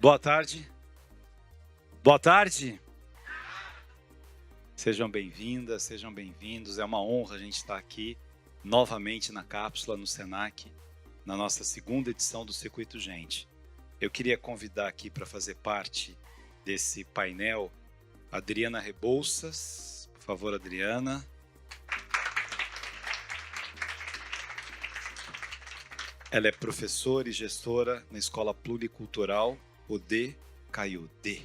Boa tarde. Boa tarde. Sejam bem-vindas, sejam bem-vindos. É uma honra a gente estar aqui novamente na Cápsula, no Senac, na nossa segunda edição do Circuito Gente. Eu queria convidar aqui para fazer parte desse painel a Adriana Rebouças. Por favor, Adriana. Ela é professora e gestora na Escola Pluricultural Odê Caiodê.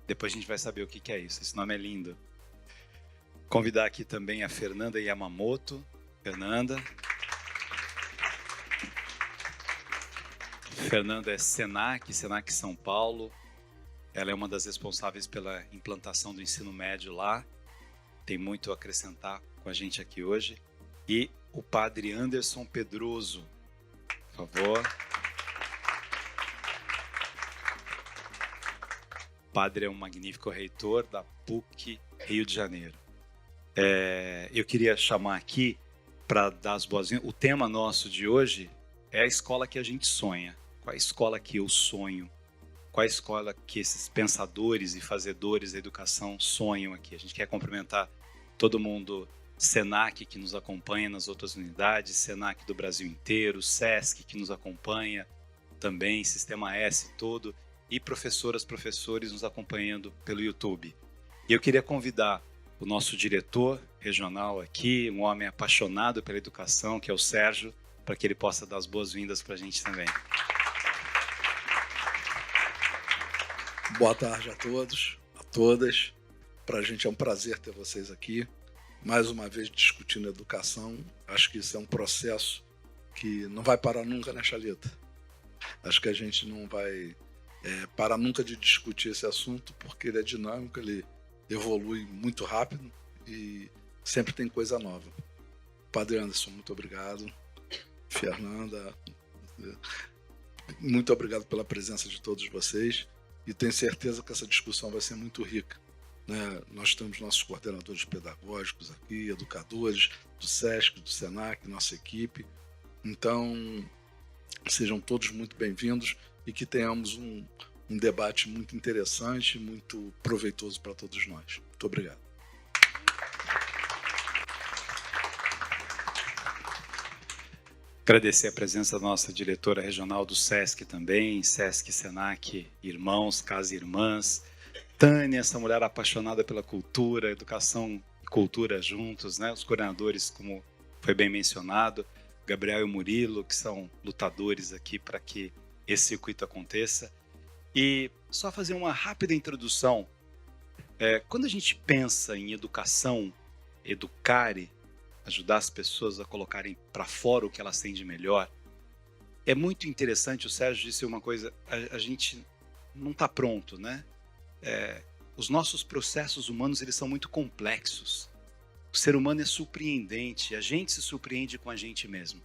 Depois a gente vai saber o que é isso. Esse nome é lindo. Convidar aqui também a Fernanda Yamamoto. Fernanda é Senac São Paulo. Ela é uma das responsáveis pela implantação do ensino médio lá. Tem muito a acrescentar com a gente aqui hoje. E o padre Anderson Pedroso, por favor. O padre é um magnífico reitor da PUC Rio de Janeiro. Eu queria chamar aqui para dar as boas-vindas. O tema nosso de hoje é a escola que a gente sonha. Qual é a escola que eu sonho? Qual é a escola que esses pensadores e fazedores da educação sonham aqui? A gente quer cumprimentar todo mundo, Senac que nos acompanha nas outras unidades, Senac do Brasil inteiro, SESC que nos acompanha também, Sistema S todo, e professoras, professores nos acompanhando pelo YouTube. E eu queria convidar o nosso diretor regional aqui, um homem apaixonado pela educação, que é o Sérgio, para que ele possa dar as boas-vindas para a gente também. Boa tarde a todos, a todas. Para a gente é um prazer ter vocês aqui. Mais uma vez discutindo educação. Acho que isso é um processo que não vai parar nunca, né, Chalita? Acho que a gente não vai parar nunca de discutir esse assunto, porque ele é dinâmico, ele evolui muito rápido e sempre tem coisa nova. Padre Anderson, muito obrigado. Fernanda, muito obrigado pela presença de todos vocês. E tenho certeza que essa discussão vai ser muito rica, né? Nós temos nossos coordenadores pedagógicos aqui, educadores do SESC, do SENAC, nossa equipe. Então, sejam todos muito bem-vindos e que tenhamos um debate muito interessante, muito proveitoso para todos nós. Muito obrigado. Agradecer a presença da nossa diretora regional do SESC também, SESC, SENAC, irmãos, casa e irmãs. Tânia, essa mulher apaixonada pela cultura, educação e cultura juntos, né? Os coordenadores, como foi bem mencionado, Gabriel e Murilo, que são lutadores aqui para que esse circuito aconteça. E só fazer uma rápida introdução. Quando a gente pensa em educação, educare, ajudar as pessoas a colocarem para fora o que elas têm de melhor, é muito interessante. O Sérgio disse uma coisa, a gente não está pronto, né? Os nossos processos humanos, eles são muito complexos. O ser humano é surpreendente, a gente se surpreende com a gente mesmo.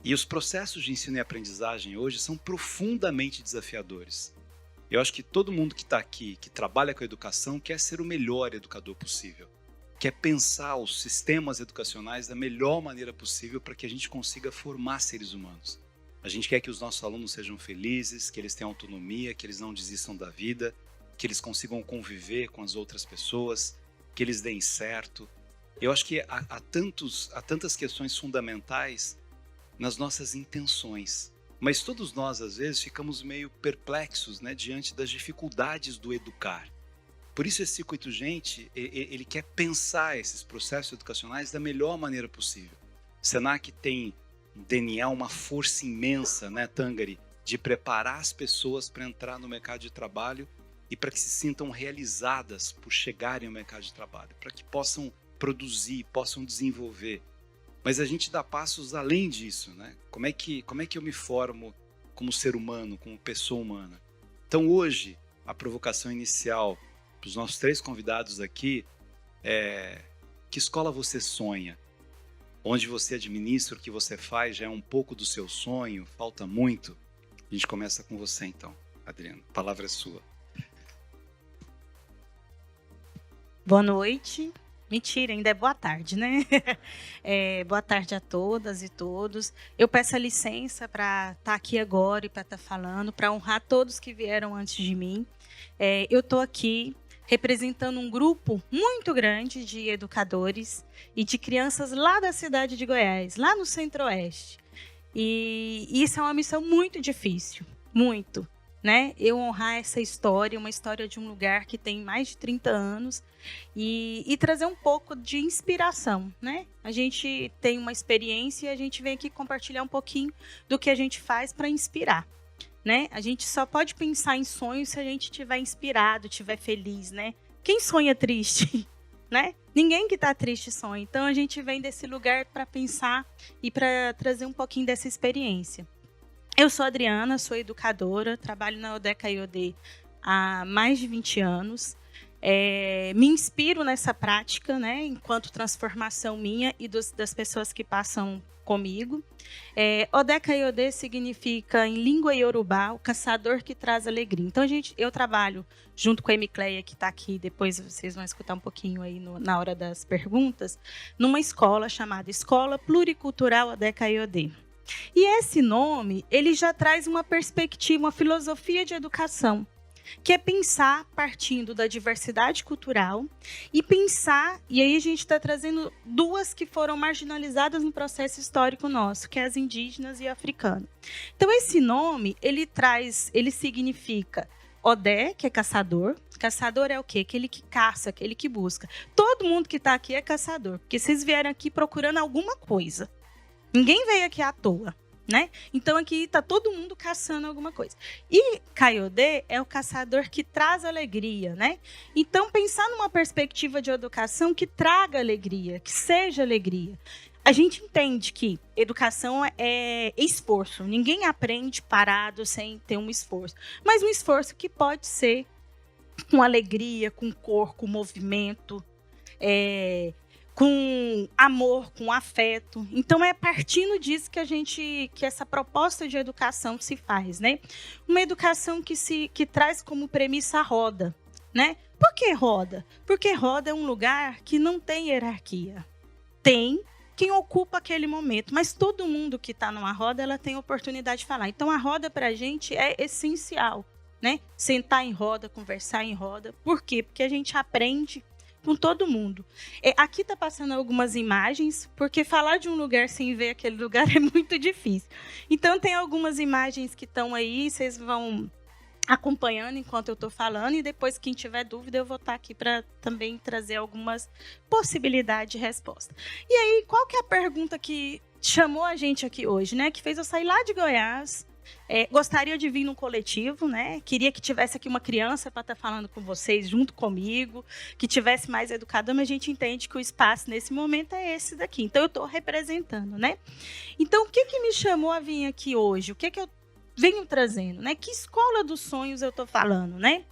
E os processos de ensino e aprendizagem hoje são profundamente desafiadores. Eu acho que todo mundo que está aqui, que trabalha com a educação, quer ser o melhor educador possível. Quer pensar os sistemas educacionais da melhor maneira possível para que a gente consiga formar seres humanos. A gente quer que os nossos alunos sejam felizes, que eles tenham autonomia, que eles não desistam da vida, que eles consigam conviver com as outras pessoas, que eles deem certo. Eu acho que há tantas questões fundamentais nas nossas intenções, mas todos nós, às vezes, ficamos meio perplexos, né, diante das dificuldades do educar. Por isso esse Circuito Gente, ele quer pensar esses processos educacionais da melhor maneira possível. O Senac tem um DNA, uma força imensa, né, Tangari, de preparar as pessoas para entrar no mercado de trabalho e para que se sintam realizadas por chegarem ao mercado de trabalho, para que possam produzir, possam desenvolver. Mas a gente dá passos além disso, né? Como é que eu me formo como ser humano, como pessoa humana? Então hoje, a provocação inicial para os nossos 3 convidados aqui é: que escola você sonha? Onde você administra o que você faz já é um pouco do seu sonho? Falta muito? A gente começa com você então, Adriana. A palavra é sua. Boa noite. Mentira, ainda é boa tarde, né? Boa tarde a todas e todos. Eu peço a licença para estar aqui agora e para estar falando, para honrar todos que vieram antes de mim. Eu estou aqui representando um grupo muito grande de educadores e de crianças lá da cidade de Goiás, lá no Centro-Oeste. E isso é uma missão muito difícil, muito. Né? Eu honrar essa história, uma história de um lugar que tem mais de 30 anos e trazer um pouco de inspiração, né? A gente tem uma experiência e a gente vem aqui compartilhar um pouquinho do que a gente faz para inspirar, né? A gente só pode pensar em sonhos se a gente estiver inspirado, estiver feliz, né? Quem sonha triste, né? Ninguém que está triste sonha. Então a gente vem desse lugar para pensar e para trazer um pouquinho dessa experiência. Eu sou Adriana, sou educadora, trabalho na Odeca IOD há mais de 20 anos. Me inspiro nessa prática, né, enquanto transformação minha e das pessoas que passam comigo. Odeca IOD significa, em língua iorubá, o caçador que traz alegria. Então, eu trabalho junto com a Emicleia, que está aqui, depois vocês vão escutar um pouquinho aí na hora das perguntas, numa escola chamada Escola Pluricultural Odeca IOD. E esse nome, ele já traz uma perspectiva, uma filosofia de educação, que é pensar partindo da diversidade cultural e pensar, e aí a gente está trazendo duas que foram marginalizadas no processo histórico nosso, que é as indígenas e a africana. Então esse nome, ele significa Odé, que é caçador. Caçador é o quê? Aquele que caça, aquele que busca. Todo mundo que está aqui é caçador, porque vocês vieram aqui procurando alguma coisa. Ninguém veio aqui à toa, né? Então aqui está todo mundo caçando alguma coisa. E Kaiodê é o caçador que traz alegria, né? Então pensar numa perspectiva de educação que traga alegria, que seja alegria. A gente entende que educação é esforço. Ninguém aprende parado sem ter um esforço. Mas um esforço que pode ser com alegria, com cor, com movimento, com amor, com afeto. Então é partindo disso que essa proposta de educação se faz, né? Uma educação que traz como premissa a roda, né? Por que roda? Porque roda é um lugar que não tem hierarquia. Tem quem ocupa aquele momento, mas todo mundo que está numa roda, ela tem oportunidade de falar. Então a roda para a gente é essencial, né? Sentar em roda, conversar em roda. Por quê? Porque a gente aprende com todo mundo. Aqui está passando algumas imagens, porque falar de um lugar sem ver aquele lugar é muito difícil. Então, tem algumas imagens que estão aí, vocês vão acompanhando enquanto eu estou falando, e depois, quem tiver dúvida, eu vou estar aqui para também trazer algumas possibilidades de resposta. E aí, qual que é a pergunta que chamou a gente aqui hoje, né? Que fez eu sair lá de Goiás. Gostaria de vir num coletivo, né? Queria que tivesse aqui uma criança para estar falando com vocês, junto comigo, que tivesse mais educador, mas a gente entende que o espaço nesse momento é esse daqui. Então, eu estou representando, né? Então, o que me chamou a vir aqui hoje? O que eu venho trazendo, né? Que escola dos sonhos eu estou falando, né?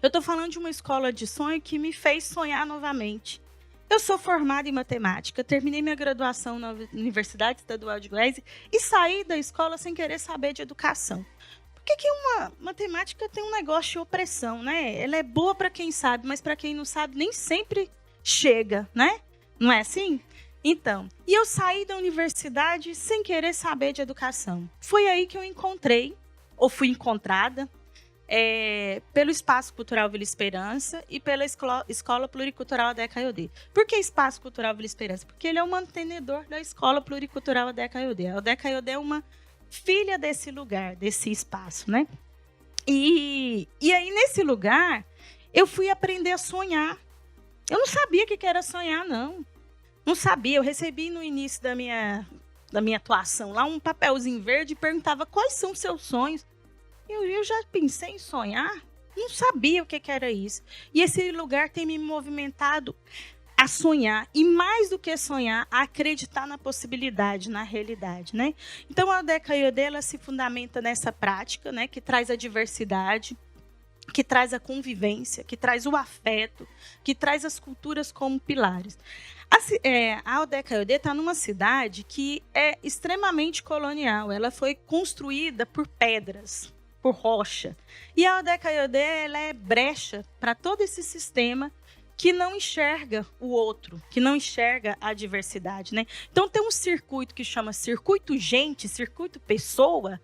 Eu estou falando de uma escola de sonho que me fez sonhar novamente. Eu sou formada em matemática, terminei minha graduação na Universidade Estadual de Goiás e saí da escola sem querer saber de educação. Por que uma matemática tem um negócio de opressão, né? Ela é boa para quem sabe, mas para quem não sabe nem sempre chega, né? Não é assim? Então, e eu saí da universidade sem querer saber de educação. Foi aí que eu encontrei, ou fui encontrada, pelo Espaço Cultural Vila Esperança e pela Escola Pluricultural Odeca IOD. Por que Espaço Cultural Vila Esperança? Porque ele é o mantenedor da Escola Pluricultural Odeca IOD. A Odeca IOD é uma filha desse lugar, desse espaço, né? E aí, nesse lugar, eu fui aprender a sonhar. Eu não sabia o que era sonhar, não. Não sabia. Eu recebi no início da minha atuação lá um papelzinho verde e perguntava quais são os seus sonhos. Eu já pensei em sonhar, não sabia o que era isso. E esse lugar tem me movimentado a sonhar, e mais do que sonhar, a acreditar na possibilidade, na realidade, né? Então, a Odeca IOD, ela se fundamenta nessa prática, né, que traz a diversidade, que traz a convivência, que traz o afeto, que traz as culturas como pilares. A Odeca IOD está numa cidade que é extremamente colonial. Ela foi construída por pedras, por rocha. E a Odeca IOD, ela é brecha para todo esse sistema que não enxerga o outro, que não enxerga a diversidade, né? Então, tem um circuito que chama circuito gente, circuito pessoa,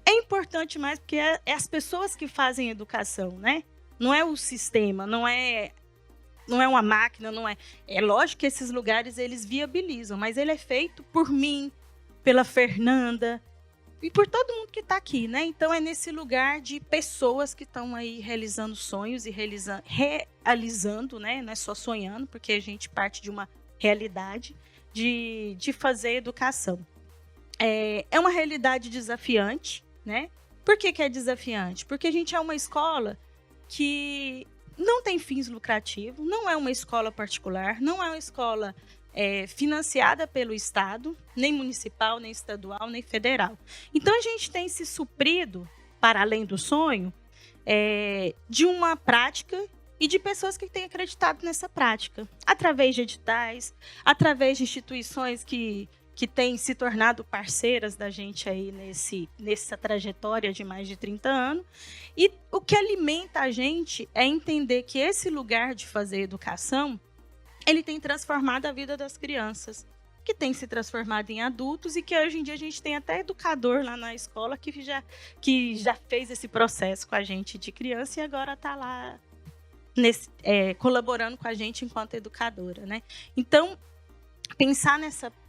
é importante mais porque é as pessoas que fazem educação, né? Não é o sistema, não é uma máquina, não é. É lógico que esses lugares eles viabilizam, mas ele é feito por mim, pela Fernanda e por todo mundo que está aqui, né? Então é nesse lugar de pessoas que estão aí realizando sonhos e realizando, né? Não é só sonhando, porque a gente parte de uma realidade de fazer educação. É uma realidade desafiante, né? Por que é desafiante? Porque a gente é uma escola que não tem fins lucrativos, não é uma escola particular, não é uma escola financiada pelo Estado, nem municipal, nem estadual, nem federal. Então, a gente tem se suprido, para além do sonho, de uma prática e de pessoas que têm acreditado nessa prática, através de editais, através de instituições que têm se tornado parceiras da gente aí nessa trajetória de mais de 30 anos. E o que alimenta a gente é entender que esse lugar de fazer educação, ele tem transformado a vida das crianças, que tem se transformado em adultos e que hoje em dia a gente tem até educador lá na escola que já fez esse processo com a gente de criança e agora está lá colaborando com a gente enquanto educadora, né? Então, pensar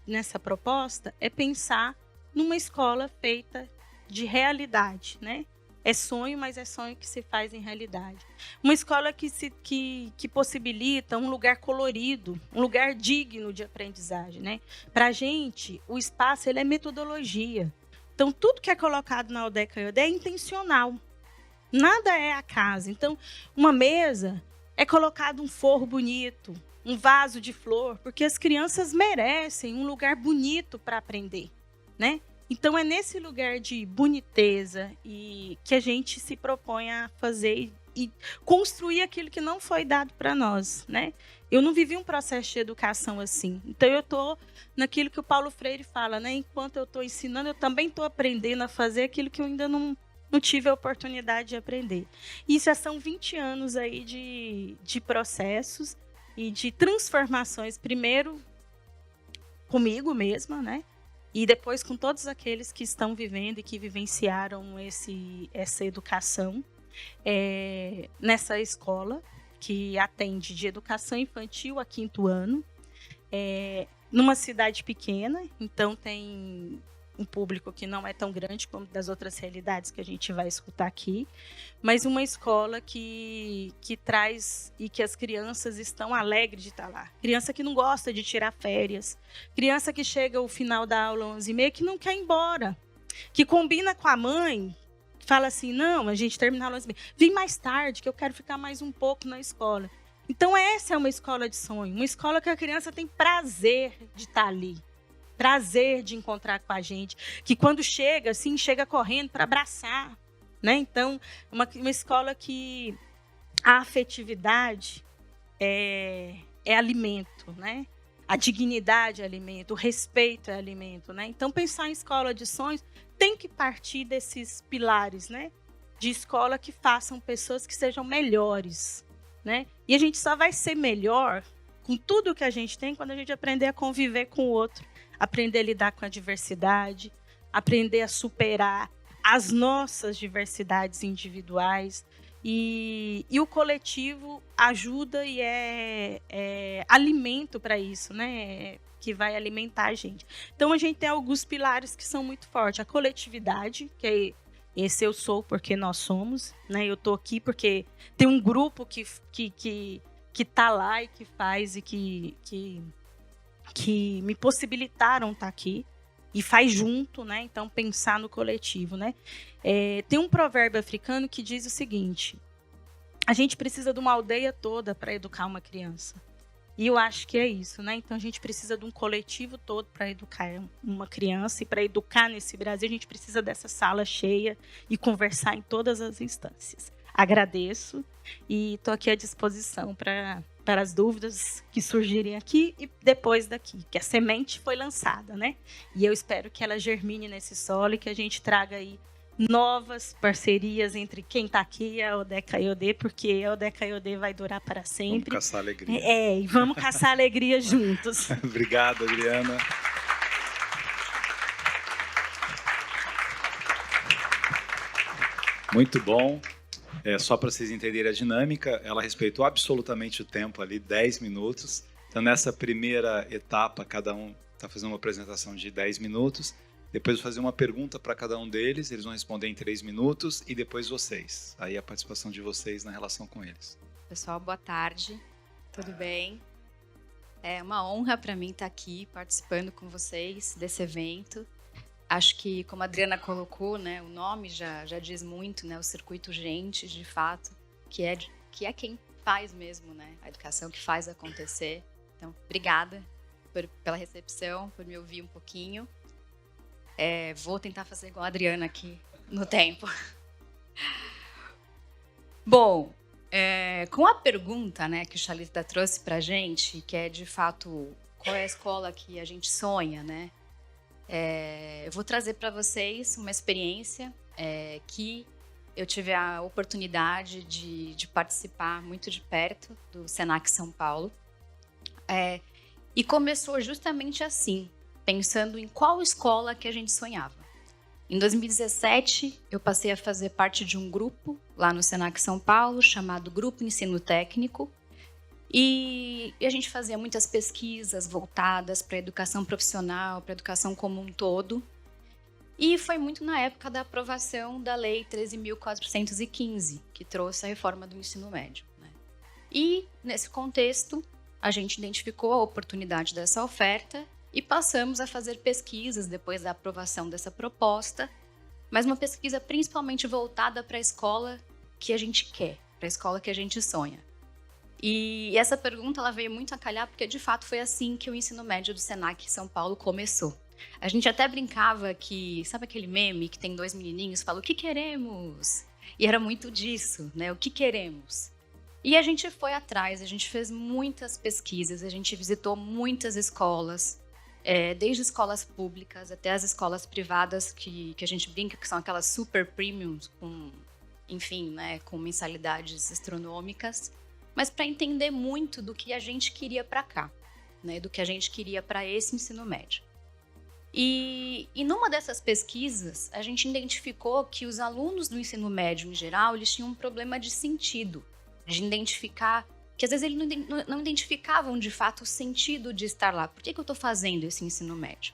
nessa proposta é pensar numa escola feita de realidade, né? É sonho, mas é sonho que se faz em realidade. Uma escola que possibilita um lugar colorido, um lugar digno de aprendizagem, né? Para a gente, o espaço ele é metodologia. Então, tudo que é colocado na Aldeia Caiodé é intencional. Nada é acaso. Então, uma mesa é colocado um forro bonito, um vaso de flor, porque as crianças merecem um lugar bonito para aprender, né? Então, é nesse lugar de boniteza e que a gente se propõe a fazer e construir aquilo que não foi dado para nós, né? Eu não vivi um processo de educação assim. Então, eu estou naquilo que o Paulo Freire fala, né? Enquanto eu estou ensinando, eu também estou aprendendo a fazer aquilo que eu ainda não tive a oportunidade de aprender. Isso já são 20 anos aí de processos e de transformações, primeiro comigo mesma, né? E depois com todos aqueles que estão vivendo e que vivenciaram essa educação nessa escola, que atende de educação infantil a 5º ano, numa cidade pequena, então tem um público que não é tão grande como das outras realidades que a gente vai escutar aqui, mas uma escola que traz e que as crianças estão alegres de estar lá. Criança que não gosta de tirar férias, criança que chega ao final da aula 11h30 que não quer ir embora, que combina com a mãe, fala assim, não, a gente termina a aula 11h30, vem mais tarde que eu quero ficar mais um pouco na escola. Então essa é uma escola de sonho, uma escola que a criança tem prazer de estar ali. Prazer de encontrar com a gente, que quando chega, assim, chega correndo para abraçar, né? Então, uma escola que a afetividade é alimento, né? A dignidade é alimento, o respeito é alimento, né? Então, pensar em escola de sonhos tem que partir desses pilares, né? De escola que façam pessoas que sejam melhores, né? E a gente só vai ser melhor com tudo que a gente tem quando a gente aprender a conviver com o outro, aprender a lidar com a diversidade, aprender a superar as nossas diversidades individuais. E o coletivo ajuda e é alimento para isso, né? Que vai alimentar a gente. Então, a gente tem alguns pilares que são muito fortes. A coletividade, que é esse eu sou porque nós somos, né? Eu estou aqui porque tem um grupo que está lá e que faz e que me possibilitaram estar aqui e faz junto, né? Então, pensar no coletivo, né? Tem um provérbio africano que diz o seguinte: a gente precisa de uma aldeia toda para educar uma criança. E eu acho que é isso, né? Então, a gente precisa de um coletivo todo para educar uma criança, e para educar nesse Brasil, a gente precisa dessa sala cheia e conversar em todas as instâncias. Agradeço e estou aqui à disposição para as dúvidas que surgirem aqui e depois daqui, que a semente foi lançada, né? E eu espero que ela germine nesse solo e que a gente traga aí novas parcerias entre quem está aqui e a Odeca EOD, porque a Odeca EOD vai durar para sempre. Vamos caçar alegria. E vamos caçar alegria juntos. Obrigado, Adriana. Muito bom. Só para vocês entenderem a dinâmica, ela respeitou absolutamente o tempo ali, 10 minutos. Então, nessa primeira etapa, cada um está fazendo uma apresentação de 10 minutos. Depois eu vou fazer uma pergunta para cada um deles, eles vão responder em 3 minutos e depois vocês. Aí a participação de vocês na relação com eles. Pessoal, boa tarde. Tudo bem? É uma honra para mim estar aqui participando com vocês desse evento. Acho que, como a Adriana colocou, né, o nome já diz muito, né, o Circuito Gente, de fato, que é quem faz mesmo, né, a educação, que faz acontecer. Então, obrigada pela recepção, por me ouvir um pouquinho. Vou tentar fazer igual a Adriana aqui no tempo. Bom, com a pergunta, né, que o Chalita trouxe para a gente, que é, de fato, qual é a escola que a gente sonha, né? Eu vou trazer para vocês uma experiência que eu tive a oportunidade de participar muito de perto do Senac São Paulo. E começou justamente assim, pensando em qual escola que a gente sonhava. Em 2017, eu passei a fazer parte de um grupo lá no Senac São Paulo, chamado Grupo Ensino Técnico, e a gente fazia muitas pesquisas voltadas para a educação profissional, para a educação como um todo. E foi muito na época da aprovação da Lei 13.415, que trouxe a reforma do ensino médio, né? E, nesse contexto, a gente identificou a oportunidade dessa oferta e passamos a fazer pesquisas depois da aprovação dessa proposta, mas uma pesquisa principalmente voltada para a escola que a gente quer, para a escola que a gente sonha. E essa pergunta ela veio muito a calhar porque, de fato, foi assim que o ensino médio do Senac São Paulo começou. A gente até brincava que, sabe aquele meme que tem 2 menininhos, fala, o que queremos? E era muito disso, né? O que queremos? E a gente foi atrás, a gente fez muitas pesquisas, a gente visitou muitas escolas, desde escolas públicas até as escolas privadas que a gente brinca que são aquelas super premiums, enfim, né, com mensalidades astronômicas, mas para entender muito do que a gente queria para cá, né, do que a gente queria para esse ensino médio. E numa dessas pesquisas, a gente identificou que os alunos do ensino médio, em geral, eles tinham um problema de sentido, de identificar, que às vezes eles não identificavam de fato o sentido de estar lá. Por que eu estou fazendo esse ensino médio?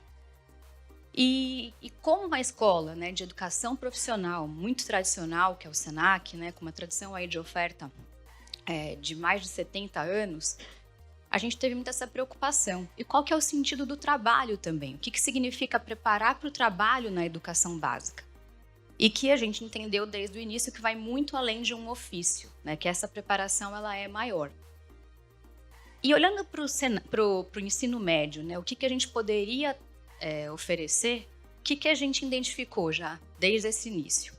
E como uma escola, né, de educação profissional muito tradicional, que é o Senac, né, com uma tradição aí de oferta de mais de 70 anos, a gente teve muita essa preocupação. E qual que é o sentido do trabalho também? O que significa preparar para o trabalho na educação básica? E que a gente entendeu desde o início que vai muito além de um ofício, né? Que essa preparação ela é maior. E olhando para o ensino médio, né? O que a gente poderia oferecer, o que a gente identificou já desde esse início?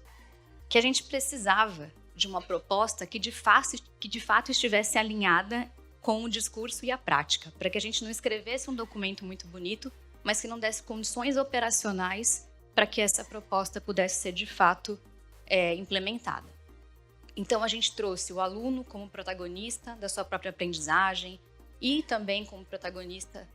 Que a gente precisava de uma proposta que de fato estivesse alinhada com o discurso e a prática, para que a gente não escrevesse um documento muito bonito, mas que não desse condições operacionais para que essa proposta pudesse ser, de fato, implementada. Então, a gente trouxe o aluno como protagonista da sua própria aprendizagem e também como protagonista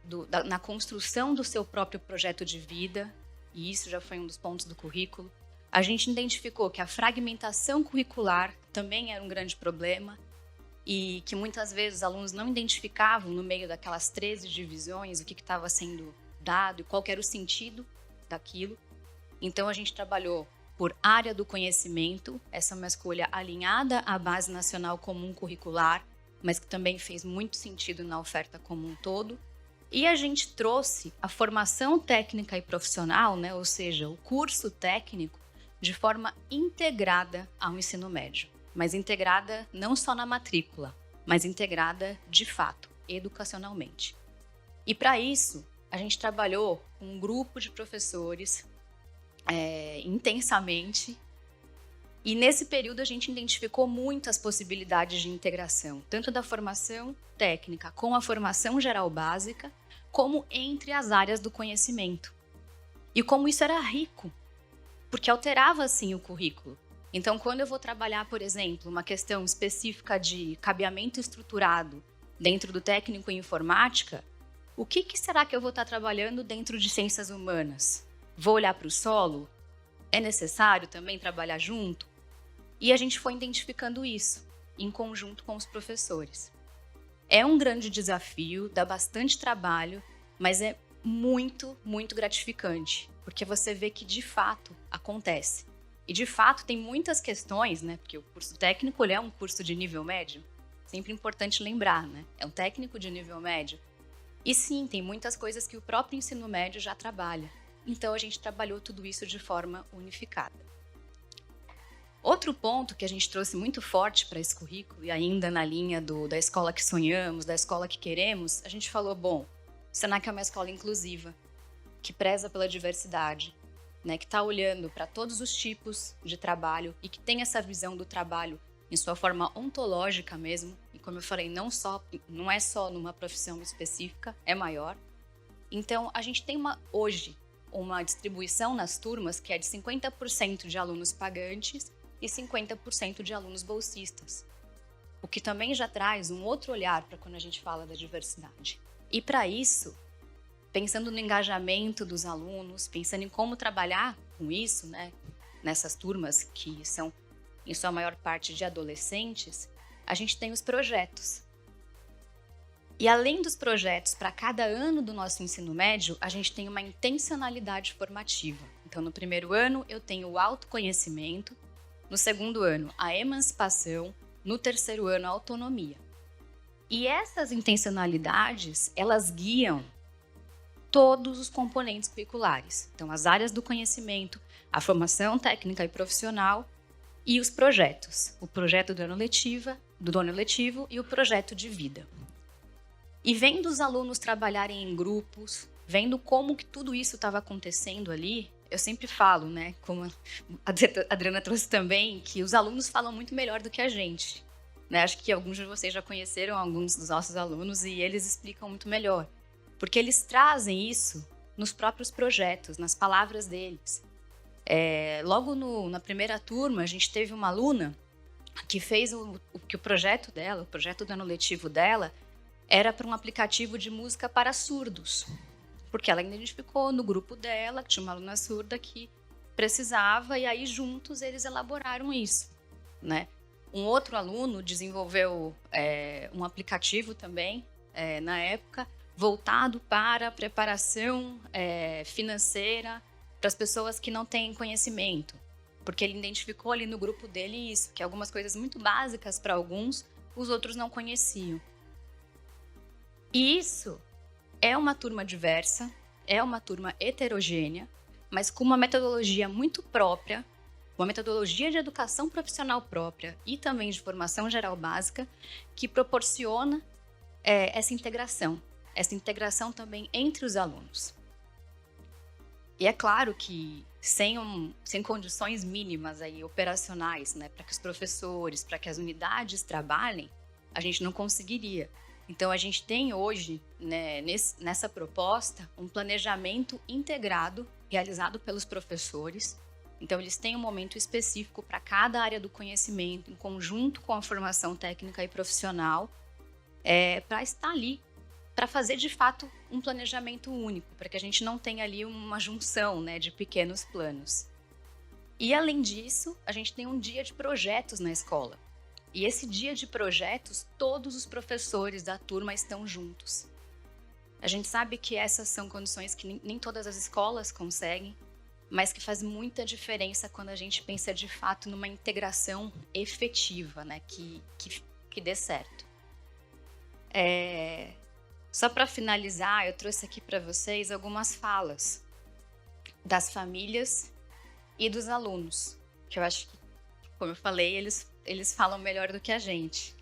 na construção do seu próprio projeto de vida, e isso já foi um dos pontos do currículo. A gente identificou que a fragmentação curricular também era um grande problema e que muitas vezes os alunos não identificavam no meio daquelas 13 divisões o que estava sendo dado e qual que era o sentido daquilo. Então, a gente trabalhou por área do conhecimento, essa é uma escolha alinhada à Base Nacional Comum Curricular, mas que também fez muito sentido na oferta como um todo. E a gente trouxe a formação técnica e profissional, né, ou seja, o curso técnico, de forma integrada ao ensino médio. Mas integrada não só na matrícula, mas integrada de fato, educacionalmente. E para isso, a gente trabalhou com um grupo de professores intensamente. E nesse período a gente identificou muitas possibilidades de integração, tanto da formação técnica com a formação geral básica, como entre as áreas do conhecimento. E como isso era rico, porque alterava, assim, o currículo. Então, quando eu vou trabalhar, por exemplo, uma questão específica de cabeamento estruturado dentro do técnico em informática, o que será que eu vou estar trabalhando dentro de ciências humanas? Vou olhar para o solo? É necessário também trabalhar junto? E a gente foi identificando isso, em conjunto com os professores. É um grande desafio, dá bastante trabalho, mas é muito, muito gratificante, porque você vê que de fato acontece. E de fato tem muitas questões, né? Porque o curso técnico ele é um curso de nível médio, sempre importante lembrar, né? É um técnico de nível médio. E sim, tem muitas coisas que o próprio ensino médio já trabalha. Então a gente trabalhou tudo isso de forma unificada. Outro ponto que a gente trouxe muito forte para esse currículo, e ainda na linha da escola que sonhamos, da escola que queremos, a gente falou, bom, o Senac é uma escola inclusiva, que preza pela diversidade, né, que está olhando para todos os tipos de trabalho e que tem essa visão do trabalho em sua forma ontológica mesmo, e como eu falei, não é só numa profissão específica, é maior. Então, a gente tem hoje uma distribuição nas turmas que é de 50% de alunos pagantes e 50% de alunos bolsistas, o que também já traz um outro olhar para quando a gente fala da diversidade. E para isso, pensando no engajamento dos alunos, pensando em como trabalhar com isso, né, nessas turmas que são, em sua maior parte, de adolescentes, a gente tem os projetos. E além dos projetos, para cada ano do nosso ensino médio, a gente tem uma intencionalidade formativa. Então, no primeiro ano, eu tenho o autoconhecimento, no segundo ano, a emancipação, no terceiro ano, a autonomia. E essas intencionalidades, elas guiam todos os componentes curriculares. Então, as áreas do conhecimento, a formação técnica e profissional e os projetos. O projeto do ano letivo e o projeto de vida. E vendo os alunos trabalharem em grupos, vendo como que tudo isso estava acontecendo ali, eu sempre falo, né, como a Adriana trouxe também, que os alunos falam muito melhor do que a gente. Né? Acho que alguns de vocês já conheceram alguns dos nossos alunos e eles explicam muito melhor. Porque eles trazem isso nos próprios projetos, nas palavras deles. Logo na primeira turma, a gente teve uma aluna que fez o projeto dela, o projeto do ano letivo dela, era para um aplicativo de música para surdos. Porque ela identificou no grupo dela que tinha uma aluna surda que precisava, e aí juntos eles elaboraram isso, né? Um outro aluno desenvolveu um aplicativo também, na época, voltado para a preparação financeira para as pessoas que não têm conhecimento. Porque ele identificou ali no grupo dele isso, que algumas coisas muito básicas para alguns, os outros não conheciam. E isso é uma turma diversa, é uma turma heterogênea, mas com uma metodologia muito própria, uma metodologia de educação profissional própria e também de formação geral básica, que proporciona essa integração também entre os alunos. E é claro que sem condições mínimas aí, operacionais, né, para que os professores, para que as unidades trabalhem, a gente não conseguiria. Então, a gente tem hoje, né, nessa proposta, um planejamento integrado, realizado pelos professores. Então, eles têm um momento específico para cada área do conhecimento, em conjunto com a formação técnica e profissional, para estar ali, para fazer, de fato, um planejamento único, para que a gente não tenha ali uma junção, né, de pequenos planos. E, além disso, a gente tem um dia de projetos na escola. E esse dia de projetos, todos os professores da turma estão juntos. A gente sabe que essas são condições que nem todas as escolas conseguem, mas que faz muita diferença quando a gente pensa de fato numa integração efetiva, né, que dê certo. Só para finalizar, eu trouxe aqui para vocês algumas falas das famílias e dos alunos, que eu acho que, como eu falei, eles falam melhor do que a gente.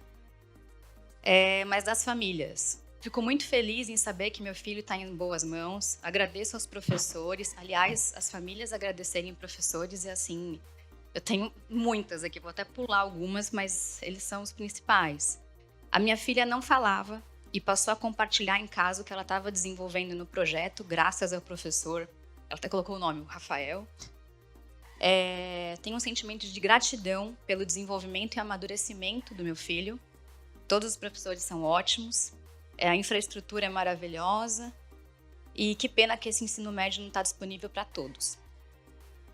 Mas das famílias. Fico muito feliz em saber que meu filho está em boas mãos. Agradeço aos professores. Aliás, as famílias agradecerem professores é assim... Eu tenho muitas aqui, vou até pular algumas, mas eles são os principais. A minha filha não falava e passou a compartilhar em casa o que ela estava desenvolvendo no projeto, graças ao professor. Ela até colocou o nome, o Rafael. Tenho um sentimento de gratidão pelo desenvolvimento e amadurecimento do meu filho. Todos os professores são ótimos, a infraestrutura é maravilhosa e que pena que esse ensino médio não está disponível para todos.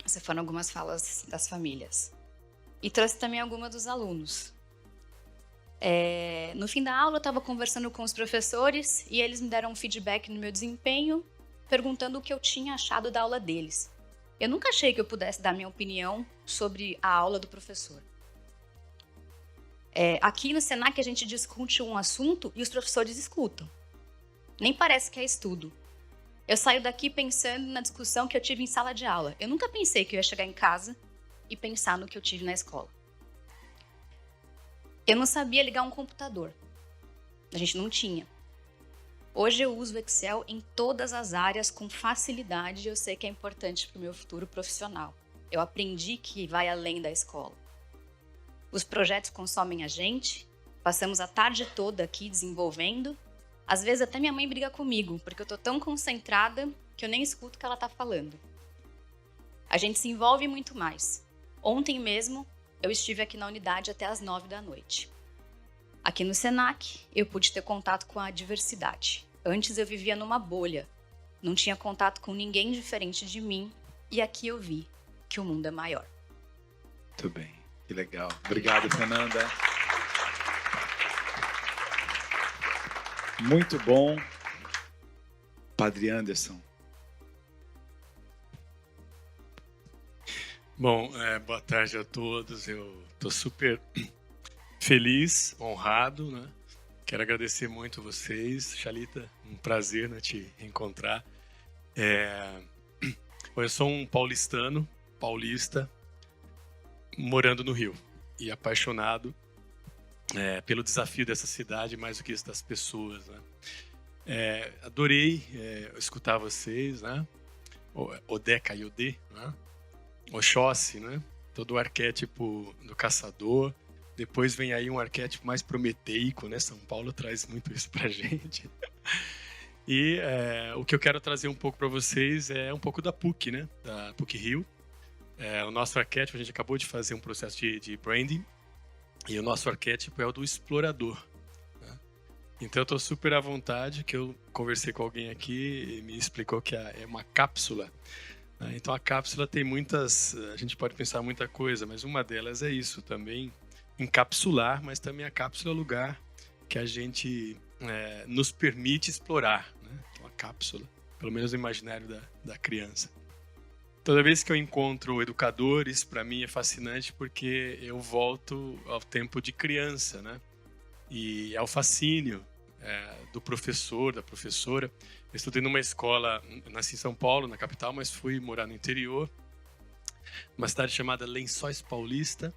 Essas foram algumas falas das famílias. E trouxe também algumas dos alunos. No fim da aula, eu estava conversando com os professores e eles me deram um feedback no meu desempenho, perguntando o que eu tinha achado da aula deles. Eu nunca achei que eu pudesse dar minha opinião sobre a aula do professor. Aqui no Senac a gente discute um assunto e os professores escutam. Nem parece que é estudo. Eu saio daqui pensando na discussão que eu tive em sala de aula. Eu nunca pensei que eu ia chegar em casa e pensar no que eu tive na escola. Eu não sabia ligar um computador. A gente não tinha. Hoje eu uso o Excel em todas as áreas com facilidade e eu sei que é importante para o meu futuro profissional. Eu aprendi que vai além da escola. Os projetos consomem a gente, passamos a tarde toda aqui desenvolvendo. Às vezes até minha mãe briga comigo, porque eu estou tão concentrada que eu nem escuto o que ela está falando. A gente se envolve muito mais. Ontem mesmo, eu estive aqui na unidade até às 9 da noite. Aqui no Senac, eu pude ter contato com a diversidade. Antes eu vivia numa bolha, não tinha contato com ninguém diferente de mim, e aqui eu vi que o mundo é maior. Muito bem, que legal. Obrigado, Fernanda. Muito bom. Padre Anderson. Bom, boa tarde a todos. Eu estou super feliz, honrado, né? Quero agradecer muito a vocês. Chalita, um prazer, né, te encontrar. Eu sou um paulista, morando no Rio e apaixonado pelo desafio dessa cidade, mais do que isso das pessoas, né? Adorei escutar vocês, né? Odeca Iodê, né? Oxóssi, né? Todo o arquétipo do caçador. Depois vem aí um arquétipo mais prometeico, né? São Paulo traz muito isso pra gente. E o que eu quero trazer um pouco para vocês é um pouco da PUC, né? Da PUC Rio. O nosso arquétipo, a gente acabou de fazer um processo de branding, e o nosso arquétipo é o do explorador, né? Então eu estou super à vontade, que eu conversei com alguém aqui e me explicou que é uma cápsula. Então a cápsula tem a gente pode pensar muita coisa, mas uma delas é isso também, encapsular, mas também a cápsula é o lugar que a gente nos permite explorar, né? Então a cápsula, pelo menos no imaginário da criança. Toda vez que eu encontro educadores, para mim é fascinante porque eu volto ao tempo de criança, né? E ao fascínio do professor, da professora. Eu estudei numa escola, nasci em São Paulo, na capital, mas fui morar no interior, uma cidade chamada Lençóis Paulista,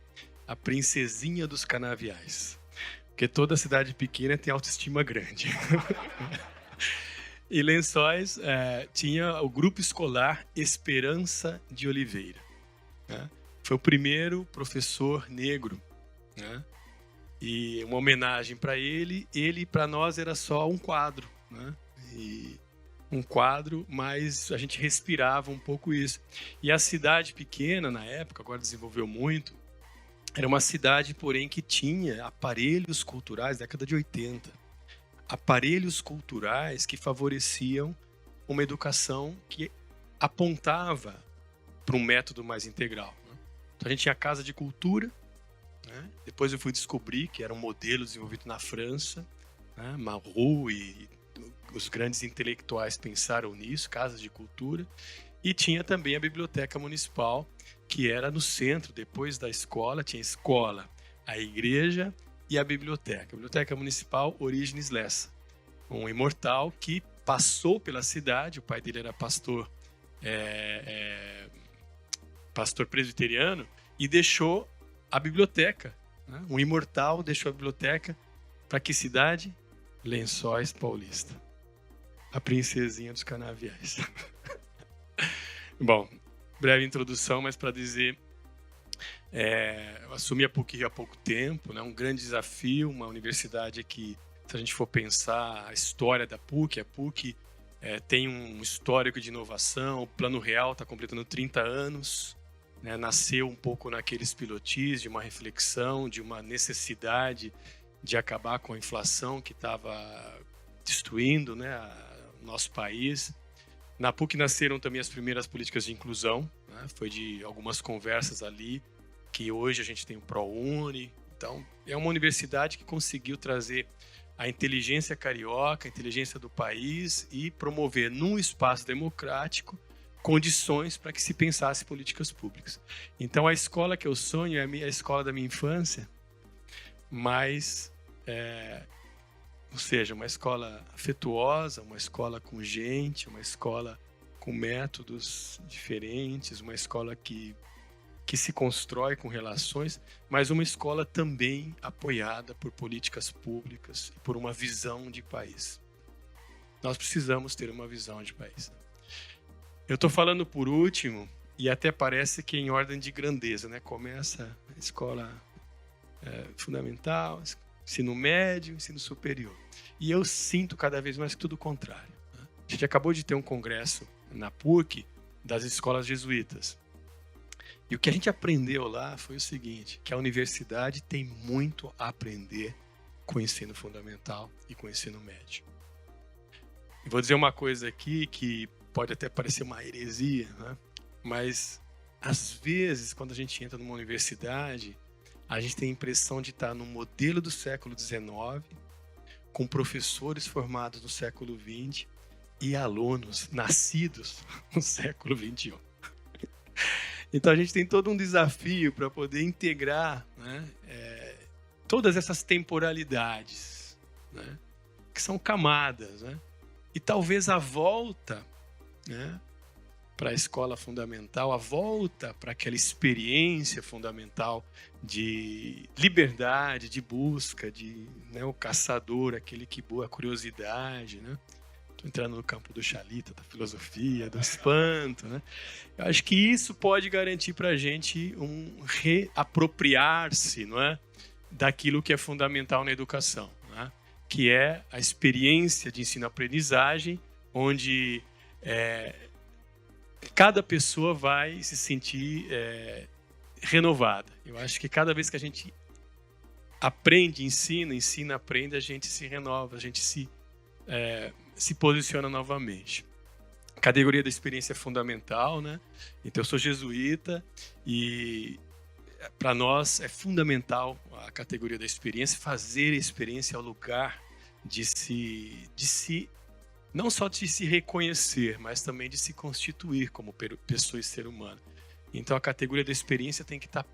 a princesinha dos canaviais. Porque toda cidade pequena tem autoestima grande. E Lençóis tinha o grupo escolar Esperança de Oliveira, né? Foi o primeiro professor negro, né? E uma homenagem para ele para nós era só um quadro, né? E um quadro, mas a gente respirava um pouco isso. E a cidade pequena na época, agora desenvolveu muito, era uma cidade, porém, que tinha aparelhos culturais, década de 80. Aparelhos culturais que favoreciam uma educação que apontava para um método mais integral, né? Então a gente tinha a Casa de Cultura, né? Depois eu fui descobrir que era um modelo desenvolvido na França, né? Malraux e os grandes intelectuais pensaram nisso, Casas de Cultura. E tinha também a Biblioteca Municipal, que era no centro, depois da escola, tinha a escola, a igreja e a biblioteca. A Biblioteca Municipal Orígenes Lessa, um imortal que passou pela cidade, o pai dele era pastor presbiteriano, e deixou a biblioteca, né? Um imortal deixou a biblioteca para que cidade? Lençóis Paulista, a princesinha dos canaviais. Bom, breve introdução, mas para dizer, eu assumi a PUC há pouco tempo, né? Um grande desafio, uma universidade que, se a gente for pensar a história da PUC, a PUC tem um histórico de inovação, o Plano Real está completando 30 anos, né, nasceu um pouco naqueles pilotis de uma reflexão, de uma necessidade de acabar com a inflação que estava destruindo, né, o nosso país. Na PUC nasceram também as primeiras políticas de inclusão, né, foi de algumas conversas ali, que hoje a gente tem o ProUni. Então, é uma universidade que conseguiu trazer a inteligência carioca, a inteligência do país e promover num espaço democrático condições para que se pensasse políticas públicas. Então, a escola que eu sonho é a escola da minha infância, mas, ou seja, uma escola afetuosa, uma escola com gente, uma escola com métodos diferentes, uma escola que se constrói com relações, mas uma escola também apoiada por políticas públicas e por uma visão de país. Nós precisamos ter uma visão de país. Eu estou falando por último, e até parece que em ordem de grandeza, né? Começa a escola fundamental, ensino médio, ensino superior. E eu sinto cada vez mais que tudo o contrário, né? A gente acabou de ter um congresso na PUC das escolas jesuítas. E o que a gente aprendeu lá foi o seguinte, que a universidade tem muito a aprender com o ensino fundamental e com o ensino médio. Eu vou dizer uma coisa aqui que pode até parecer uma heresia, né? Mas às vezes, quando a gente entra numa universidade, a gente tem a impressão de estar no modelo do século XIX, com professores formados no século XX e alunos nascidos no século XXI. Então a gente tem todo um desafio para poder integrar, né, todas essas temporalidades, né, que são camadas, né? E talvez a volta, né, para a escola fundamental, a volta para aquela experiência fundamental de liberdade, de busca, de, né, o caçador, aquele que boa a curiosidade, né? Estou entrando no campo do Chalita, da filosofia, do espanto, né? Eu acho que isso pode garantir para a gente um reapropriar-se, não é, daquilo que é fundamental na educação, né? Que é a experiência de ensino-aprendizagem, onde cada pessoa vai se sentir renovada. Eu acho que cada vez que a gente aprende, ensina, aprende, a gente se renova, a gente se posiciona novamente. A categoria da experiência é fundamental, né? Então, eu sou jesuíta e para nós é fundamental a categoria da experiência, fazer a experiência ao lugar de se não só de se reconhecer, mas também de se constituir como pessoa e ser humano. Então, a categoria da experiência tem que estar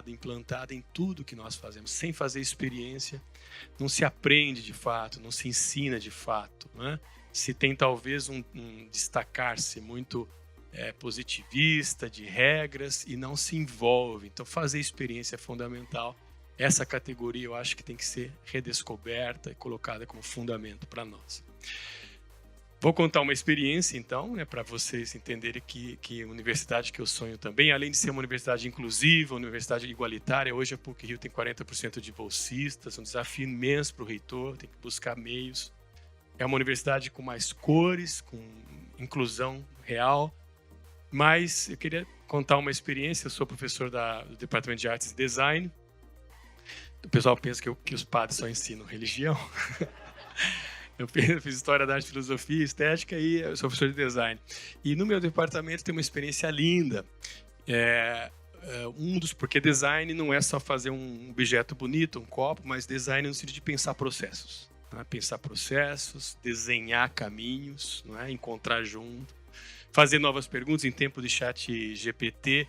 implantada em tudo que nós fazemos. Sem fazer experiência, não se aprende de fato, não se ensina de fato, né? Se tem talvez um destacar-se muito positivista, de regras, e não se envolve. Então, fazer experiência é fundamental. Essa categoria eu acho que tem que ser redescoberta e colocada como fundamento para nós. Vou contar uma experiência, então, né, para vocês entenderem que a universidade que eu sonho também, além de ser uma universidade inclusiva, uma universidade igualitária, hoje a PUC-Rio tem 40% de bolsistas, um desafio imenso para o reitor, tem que buscar meios. É uma universidade com mais cores, com inclusão real, mas eu queria contar uma experiência. Eu sou professor do Departamento de Artes e Design. O pessoal pensa que os padres só ensinam religião. Eu fiz História da Arte, Filosofia, Estética e eu sou professor de Design. E no meu departamento tem uma experiência linda. Porque design não é só fazer um objeto bonito, um copo, mas design no sentido de pensar processos. Né? Pensar processos, desenhar caminhos, não é? Encontrar junto, fazer novas perguntas em tempo de chat GPT.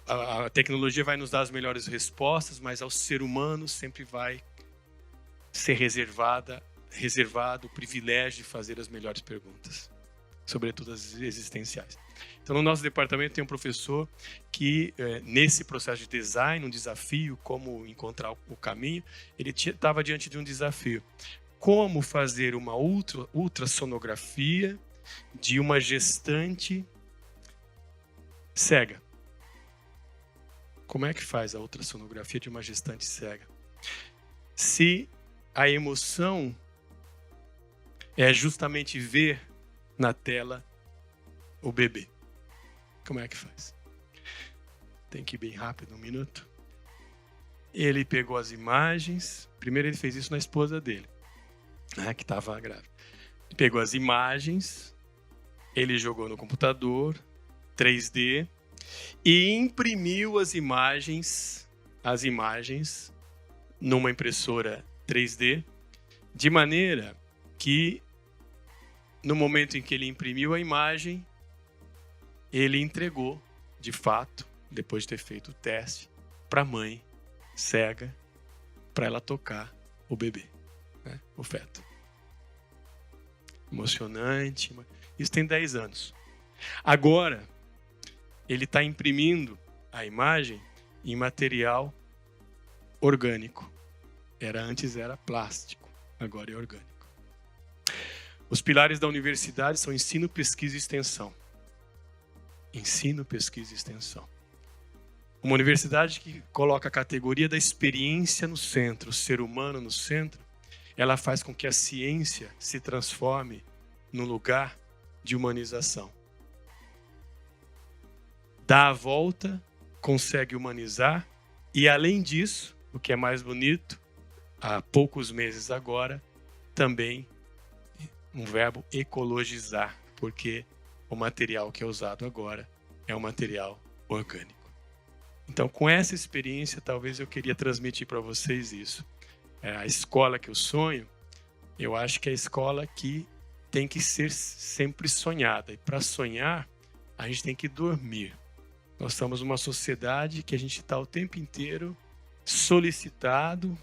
A tecnologia vai nos dar as melhores respostas, mas ao ser humano sempre vai ser reservado o privilégio de fazer as melhores perguntas, sobretudo as existenciais. Então, no nosso departamento tem um professor que, nesse processo de design, um desafio, como encontrar o caminho, ele estava diante de um desafio. Como fazer uma ultrassonografia de uma gestante cega? Como é que faz a ultrassonografia de uma gestante cega? Se a emoção é justamente ver na tela o bebê. Como é que faz? Tem que ir bem rápido, 1 minuto. Ele pegou as imagens. Primeiro ele fez isso na esposa dele, né, que estava grávida. Ele pegou as imagens, ele jogou no computador 3D e imprimiu as imagens numa impressora 3D, de maneira que no momento em que ele imprimiu a imagem, ele entregou, de fato, depois de ter feito o teste, para a mãe cega, para ela tocar o bebê, né? O feto. Emocionante. Isso tem 10 anos. Agora, ele está imprimindo a imagem em material orgânico. Antes era plástico, agora é orgânico. Os pilares da universidade são ensino, pesquisa e extensão. Ensino, pesquisa e extensão. Uma universidade que coloca a categoria da experiência no centro, o ser humano no centro, ela faz com que a ciência se transforme num lugar de humanização. Dá a volta, consegue humanizar e, além disso, o que é mais bonito, há poucos meses agora, também um verbo ecologizar, porque o material que é usado agora é um material orgânico. Então, com essa experiência, talvez eu queria transmitir para vocês isso. A escola que eu sonho, eu acho que é a escola que tem que ser sempre sonhada. E para sonhar, a gente tem que dormir. Nós estamos numa sociedade que a gente está o tempo inteiro solicitado,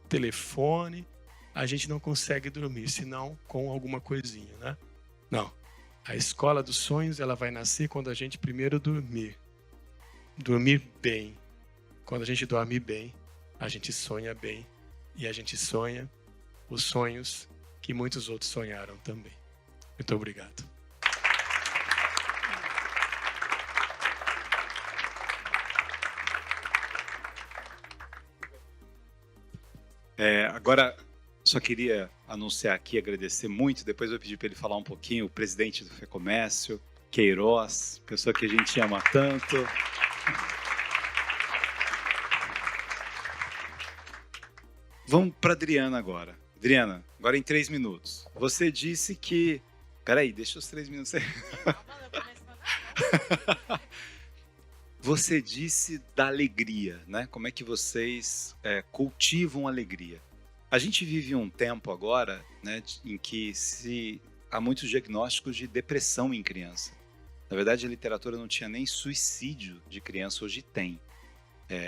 telefone, a gente não consegue dormir, senão com alguma coisinha, né? Não. A escola dos sonhos, ela vai nascer quando a gente primeiro dormir. Dormir bem. Quando a gente dorme bem, a gente sonha bem. E a gente sonha os sonhos que muitos outros sonharam também. Muito obrigado. Agora, só queria anunciar aqui, agradecer muito, depois eu vou pedir para ele falar um pouquinho, o presidente do FEComércio, Queiroz, pessoa que a gente ama tanto. Vamos para a Adriana agora. Adriana, agora em 3 minutos. Você disse que... Peraí, deixa os 3 minutos aí. Você disse da alegria, né? Como é que vocês cultivam alegria? A gente vive um tempo agora, né, em que há muitos diagnósticos de depressão em criança. Na verdade, a literatura não tinha nem suicídio de criança, hoje tem.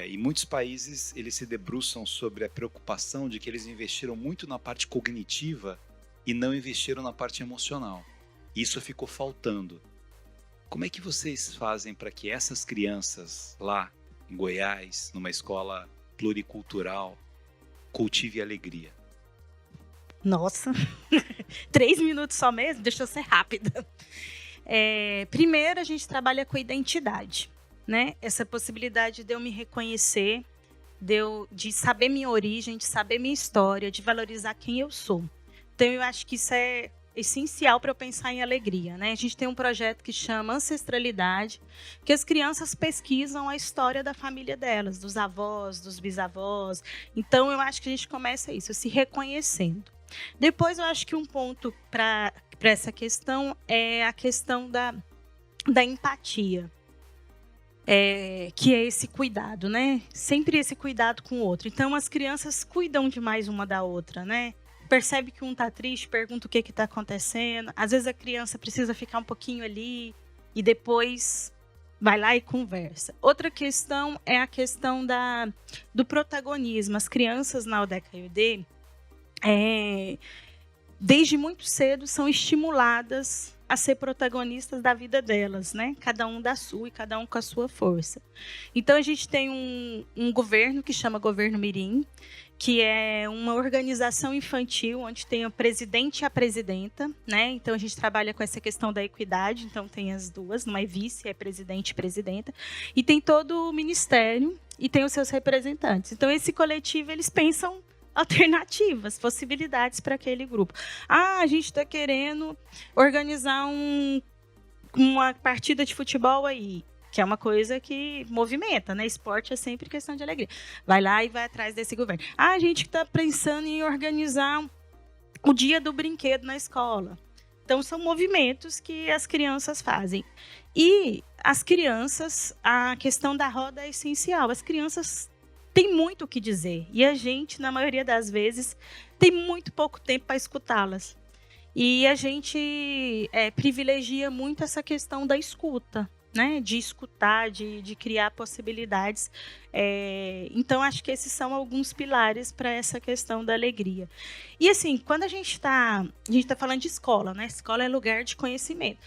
E muitos países eles se debruçam sobre a preocupação de que eles investiram muito na parte cognitiva e não investiram na parte emocional. Isso ficou faltando. Como é que vocês fazem para que essas crianças lá em Goiás, numa escola pluricultural, cultivem alegria? Nossa, 3 minutos só mesmo? Deixa eu ser rápida. Primeiro, a gente trabalha com identidade, né? Essa possibilidade de eu me reconhecer, de saber minha origem, de saber minha história, de valorizar quem eu sou. Então, eu acho que isso é essencial para eu pensar em alegria, né? A gente tem um projeto que chama Ancestralidade, que as crianças pesquisam a história da família delas, dos avós, dos bisavós. Então, eu acho que a gente começa isso, se reconhecendo. Depois, eu acho que um ponto para essa questão é a questão da empatia, que é esse cuidado, né? Sempre esse cuidado com o outro. Então, as crianças cuidam demais uma da outra, né? Percebe que um está triste, pergunta o que está acontecendo. Às vezes a criança precisa ficar um pouquinho ali e depois vai lá e conversa. Outra questão é a questão do protagonismo. As crianças na UDECA-UD, desde muito cedo, são estimuladas a ser protagonistas da vida delas, né? Cada um da sua e cada um com a sua força. Então, a gente tem um governo que chama Governo Mirim, que é uma organização infantil onde tem o presidente e a presidenta, né? Então, a gente trabalha com essa questão da equidade, então tem as duas, não é vice, é presidente e presidenta. E tem todo o ministério e tem os seus representantes. Então, esse coletivo, eles pensam alternativas, possibilidades para aquele grupo. A gente está querendo organizar uma partida de futebol aí. que é uma coisa que movimenta, né? Esporte é sempre questão de alegria. Vai lá e vai atrás desse governo. A gente está pensando em organizar o dia do brinquedo na escola. Então, são movimentos que as crianças fazem. E as crianças, a questão da roda é essencial. As crianças têm muito o que dizer. E a gente, na maioria das vezes, tem muito pouco tempo para escutá-las. E a gente privilegia muito essa questão da escuta, né? De escutar, de criar possibilidades. Então, acho que esses são alguns pilares para essa questão da alegria. E, assim, quando a gente tá falando de escola, né? Escola é lugar de conhecimento.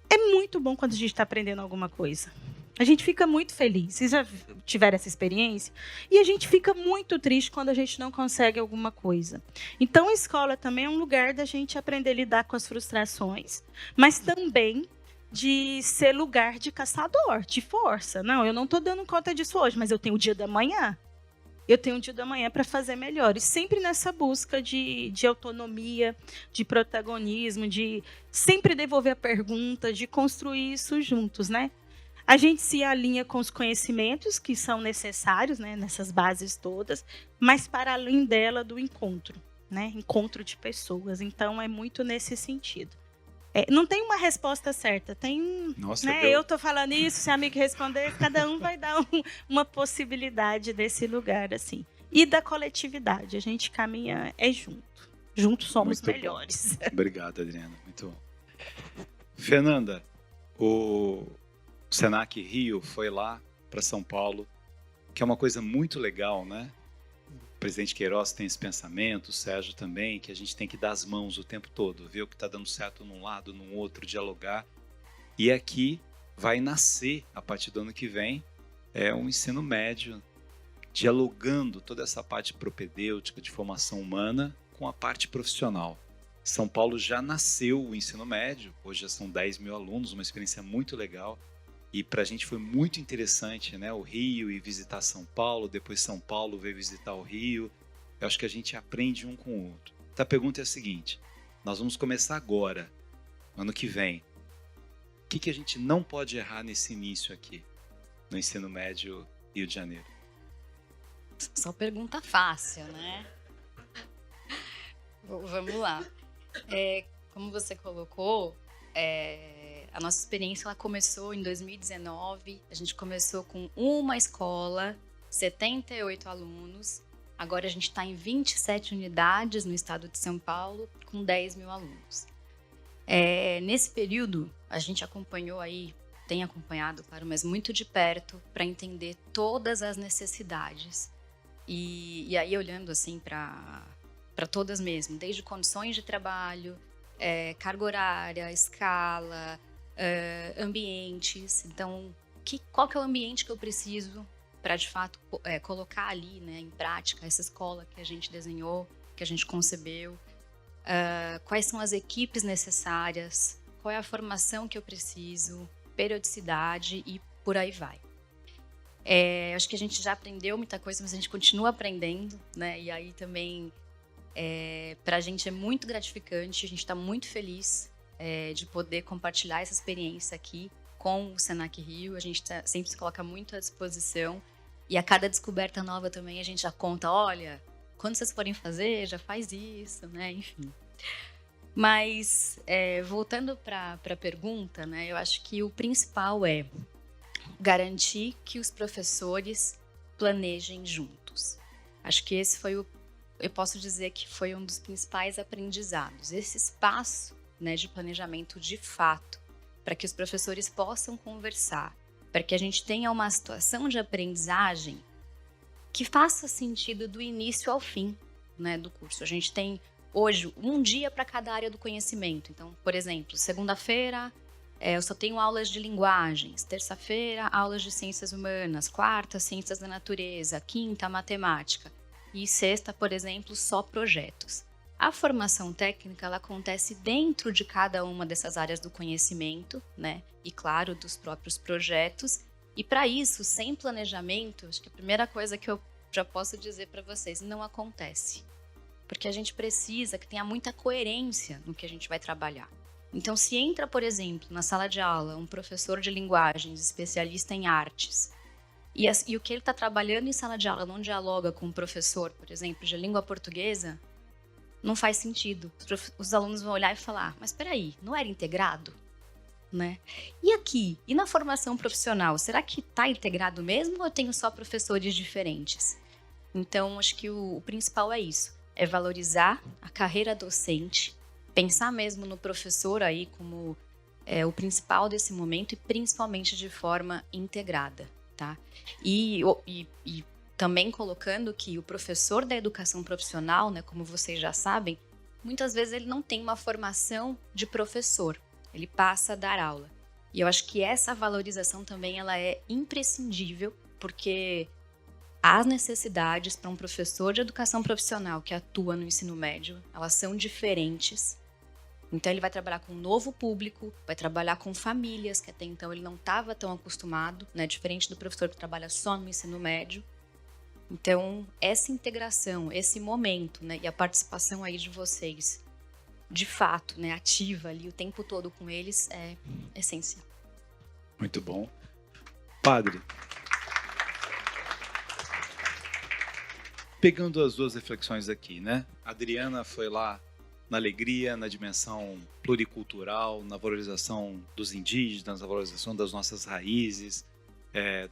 É muito bom quando a gente está aprendendo alguma coisa. A gente fica muito feliz. Vocês já tiveram essa experiência? E a gente fica muito triste quando a gente não consegue alguma coisa. Então, a escola também é um lugar da gente aprender a lidar com as frustrações, mas também de ser lugar de caçador, de força. Não, eu não estou dando conta disso hoje, mas eu tenho o dia da manhã. Eu tenho um dia da manhã para fazer melhor. E sempre nessa busca de autonomia, de protagonismo, de sempre devolver a pergunta, de construir isso juntos, né? A gente se alinha com os conhecimentos que são necessários, né, nessas bases todas, mas para além dela do encontro, né? Encontro de pessoas. Então, é muito nesse sentido. Não tem uma resposta certa, tem. Nossa, né, eu estou falando isso, se a amiga responder, cada um vai dar uma possibilidade desse lugar, assim. E da coletividade, a gente caminha junto. Juntos somos Muito melhores. Bom. Obrigado, Adriana. Muito bom. Fernanda, o Senac Rio foi lá para São Paulo, que é uma coisa muito legal, né? O presidente Queiroz tem esse pensamento, o Sérgio também, que a gente tem que dar as mãos o tempo todo, ver o que está dando certo num lado, num outro, dialogar. E aqui vai nascer, a partir do ano que vem, um ensino médio, dialogando toda essa parte propedêutica de formação humana com a parte profissional. São Paulo já nasceu o ensino médio, hoje já são 10 mil alunos, uma experiência muito legal. E para a gente foi muito interessante, né? O Rio e visitar São Paulo, depois São Paulo veio visitar o Rio. Eu acho que a gente aprende um com o outro. Então a pergunta é a seguinte, nós vamos começar agora, ano que vem. O que a gente não pode errar nesse início aqui, no ensino médio Rio de Janeiro? Só pergunta fácil, né? Vamos lá. Como você colocou, a nossa experiência ela começou em 2019. A gente começou com uma escola, 78 alunos. Agora a gente está em 27 unidades no estado de São Paulo, com 10 mil alunos. Nesse período, a gente tem acompanhado, claro, mas muito de perto, para entender todas as necessidades. E aí, olhando assim para todas mesmo, desde condições de trabalho, carga horária, escala, ambientes. Então, qual que é o ambiente que eu preciso para, de fato, colocar ali, né, em prática essa escola que a gente desenhou, que a gente concebeu? Quais são as equipes necessárias? Qual é a formação que eu preciso? Periodicidade e por aí vai. Acho que a gente já aprendeu muita coisa, mas a gente continua aprendendo, né? E aí também, para a gente é muito gratificante, a gente está muito feliz de poder compartilhar essa experiência aqui com o Senac Rio. A gente sempre se coloca muito à disposição e a cada descoberta nova também a gente já conta, olha, quando vocês forem fazer, já faz isso, né? Enfim. Mas, voltando para a pergunta, né, eu acho que o principal é garantir que os professores planejem juntos. Acho que esse foi eu posso dizer que foi um dos principais aprendizados. Esse espaço, né, de planejamento de fato, para que os professores possam conversar, para que a gente tenha uma situação de aprendizagem que faça sentido do início ao fim, né, do curso. A gente tem hoje um dia para cada área do conhecimento. Então, por exemplo, segunda-feira eu só tenho aulas de linguagens, terça-feira aulas de ciências humanas, quarta ciências da natureza, quinta matemática e sexta, por exemplo, só projetos. A formação técnica ela acontece dentro de cada uma dessas áreas do conhecimento, né? E claro, dos próprios projetos. E para isso, sem planejamento, acho que a primeira coisa que eu já posso dizer para vocês, não acontece. Porque a gente precisa que tenha muita coerência no que a gente vai trabalhar. Então, se entra, por exemplo, na sala de aula, um professor de linguagens, especialista em artes, e o que ele está trabalhando em sala de aula não dialoga com um professor, por exemplo, de língua portuguesa, não faz sentido. Os alunos vão olhar e falar, mas espera aí, não era integrado? Né? E aqui, e na formação profissional, será que está integrado mesmo ou eu tenho só professores diferentes? Então, acho que o principal é isso, é valorizar a carreira docente, pensar mesmo no professor aí como o principal desse momento e principalmente de forma integrada, tá? E também colocando que o professor da educação profissional, né, como vocês já sabem, muitas vezes ele não tem uma formação de professor, ele passa a dar aula. E eu acho que essa valorização também ela é imprescindível, porque as necessidades para um professor de educação profissional que atua no ensino médio, elas são diferentes. Então ele vai trabalhar com um novo público, vai trabalhar com famílias que até então ele não estava tão acostumado, né, diferente do professor que trabalha só no ensino médio. Então, essa integração, esse momento, né, e a participação aí de vocês, de fato, né, ativa ali o tempo todo com eles, é essencial. Muito bom. Padre, pegando as duas reflexões aqui, né? A Adriana foi lá na alegria, na dimensão pluricultural, na valorização dos indígenas, na valorização das nossas raízes,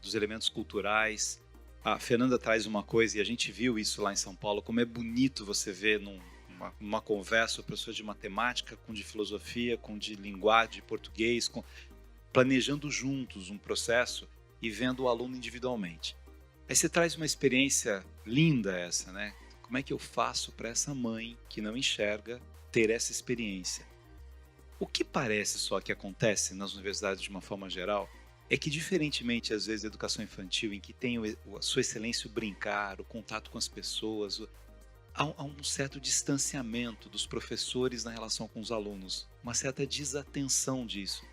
dos elementos culturais. A Fernanda traz uma coisa, e a gente viu isso lá em São Paulo, como é bonito você ver numa conversa o professor de matemática, com de filosofia, com de linguagem, de português, planejando juntos um processo e vendo o aluno individualmente. Aí você traz uma experiência linda essa, né? Como é que eu faço para essa mãe que não enxerga ter essa experiência? O que parece só que acontece nas universidades de uma forma geral é que, diferentemente, às vezes, da educação infantil, em que tem a sua excelência o brincar, o contato com as pessoas, há um certo distanciamento dos professores na relação com os alunos, uma certa desatenção disso.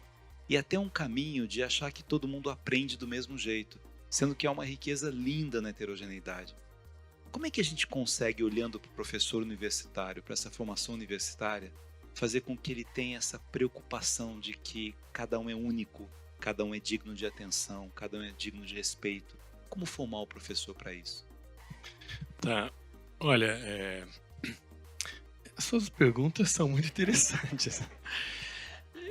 E até um caminho de achar que todo mundo aprende do mesmo jeito, sendo que há uma riqueza linda na heterogeneidade. Como é que a gente consegue, olhando para o professor universitário, para essa formação universitária, fazer com que ele tenha essa preocupação de que cada um é único, cada um é digno de atenção, cada um é digno de respeito? Como formar o professor para isso? Tá, olha, as suas perguntas são muito interessantes.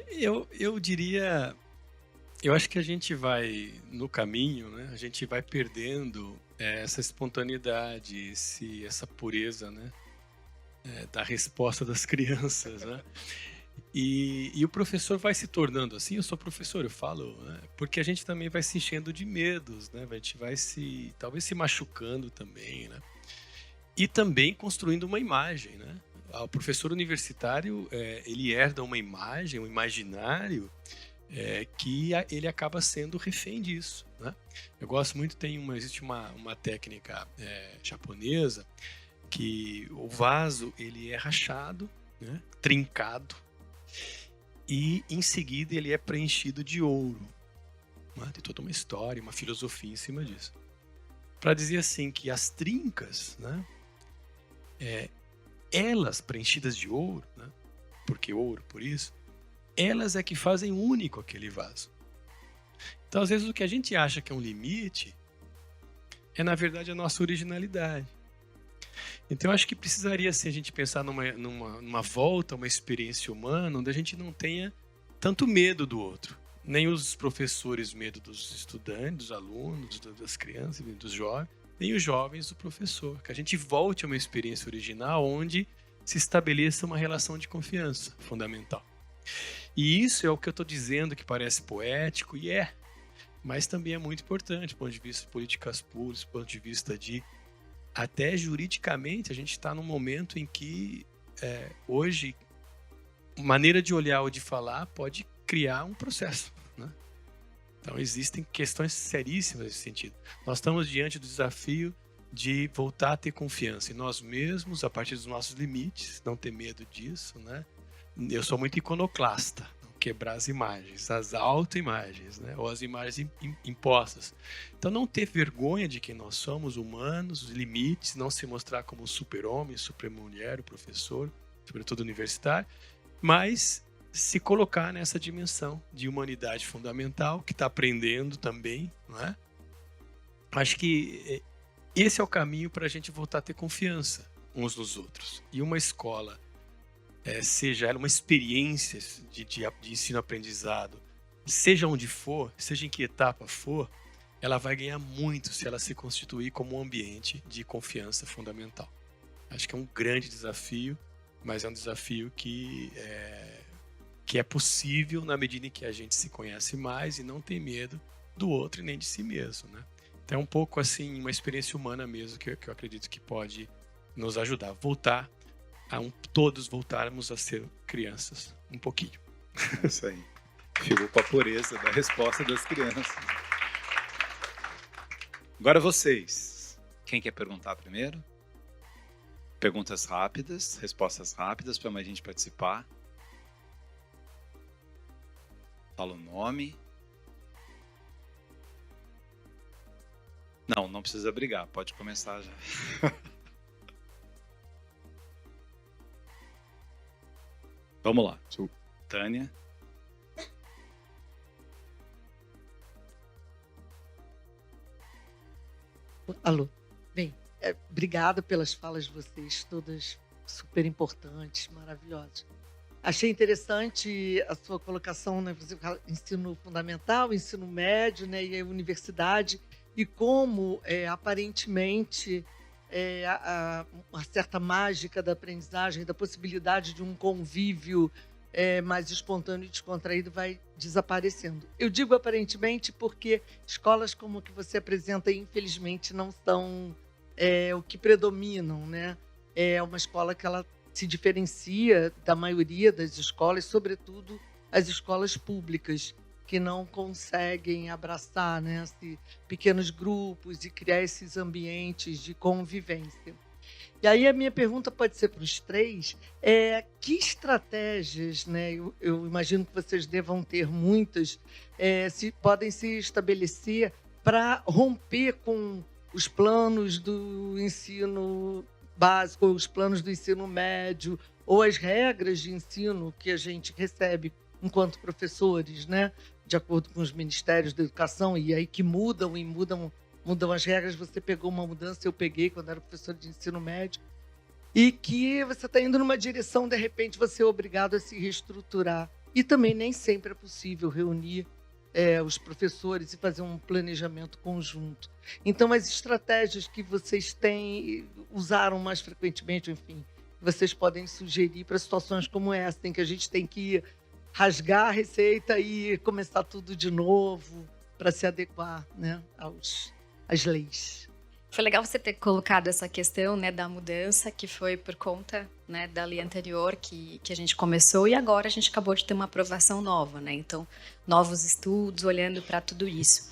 Eu diria, eu acho que a gente vai no caminho, né? A gente vai perdendo essa espontaneidade, essa pureza, né? Da resposta das crianças, né? E o professor vai se tornando assim, eu sou professor, eu falo, né? Porque a gente também vai se enchendo de medos, né? A gente vai talvez se machucando também, né? E também construindo uma imagem, né? O professor universitário, ele herda uma imagem, um imaginário, que ele acaba sendo refém disso, né? Eu gosto muito, existe uma técnica japonesa, que o vaso ele é rachado, né? Trincado, e em seguida ele é preenchido de ouro, né? Tem toda uma história, uma filosofia em cima disso, para dizer assim que as trincas, né? Elas preenchidas de ouro, né? Porque ouro, por isso, elas é que fazem único aquele vaso. Então, às vezes, o que a gente acha que é um limite é, na verdade, a nossa originalidade. Então, eu acho que precisaria, assim, a gente pensar numa volta, uma experiência humana, onde a gente não tenha tanto medo do outro. Nem os professores medo dos estudantes, dos alunos, das crianças, dos jovens, nem os jovens do professor. Que a gente volte a uma experiência original onde se estabeleça uma relação de confiança fundamental. E isso é o que eu estou dizendo que parece poético, e mas também é muito importante do ponto de vista de políticas públicas, do ponto de vista de, até juridicamente, a gente está num momento em que hoje, maneira de olhar ou de falar pode criar um processo, né? Então existem questões seríssimas nesse sentido. Nós estamos diante do desafio de voltar a ter confiança em nós mesmos, a partir dos nossos limites, não ter medo disso, né? Eu sou muito iconoclasta, não quebrar as imagens, as autoimagens, né? Ou as imagens impostas. Então não ter vergonha de quem nós somos, humanos, os limites, não se mostrar como super-homem, super-mulher, o professor, sobretudo universitário, mas se colocar nessa dimensão de humanidade fundamental, que está aprendendo também, não é? Acho que esse é o caminho para a gente voltar a ter confiança uns nos outros. E uma escola, seja ela uma experiência de ensino-aprendizado, seja onde for, seja em que etapa for, ela vai ganhar muito se ela se constituir como um ambiente de confiança fundamental. Acho que é um grande desafio, mas é um desafio que é possível na medida em que a gente se conhece mais e não tem medo do outro e nem de si mesmo, né? Então é um pouco assim, uma experiência humana mesmo que eu acredito que pode nos ajudar. Todos voltarmos a ser crianças, um pouquinho. É isso aí. Ficou com a pureza da resposta das crianças. Agora vocês. Quem quer perguntar primeiro? Perguntas rápidas, respostas rápidas para mais gente participar. Fala o nome. Não precisa brigar, pode começar já. Vamos lá. Tânia. Alô. Bem, obrigada pelas falas de vocês, todas super importantes, maravilhosas. Achei interessante a sua colocação, né? Você fala ensino fundamental, ensino médio, né? E a universidade, e como, aparentemente, uma certa mágica da aprendizagem, da possibilidade de um convívio mais espontâneo e descontraído vai desaparecendo. Eu digo aparentemente porque escolas como a que você apresenta, infelizmente, não são o que predominam, né? É uma escola que ela se diferencia da maioria das escolas, sobretudo as escolas públicas, que não conseguem abraçar, né, pequenos grupos e criar esses ambientes de convivência. E aí a minha pergunta pode ser para os três, que estratégias, né, eu imagino que vocês devam ter muitas, podem se estabelecer para romper com os planos do ensino básico, os planos do ensino médio, ou as regras de ensino que a gente recebe enquanto professores, né, de acordo com os ministérios da educação, e aí que mudam as regras. Você pegou uma mudança, eu peguei quando era professor de ensino médio, e que você está indo numa direção, de repente você é obrigado a se reestruturar. E também nem sempre é possível reunir os professores e fazer um planejamento conjunto. Então, as estratégias que vocês usaram mais frequentemente, enfim, vocês podem sugerir para situações como essa, em que a gente tem que rasgar a receita e começar tudo de novo para se adequar, né, às leis. Foi legal você ter colocado essa questão, né, da mudança, que foi por conta, né, da lei anterior que a gente começou, e agora a gente acabou de ter uma aprovação nova, né? Então, novos estudos, olhando para tudo isso.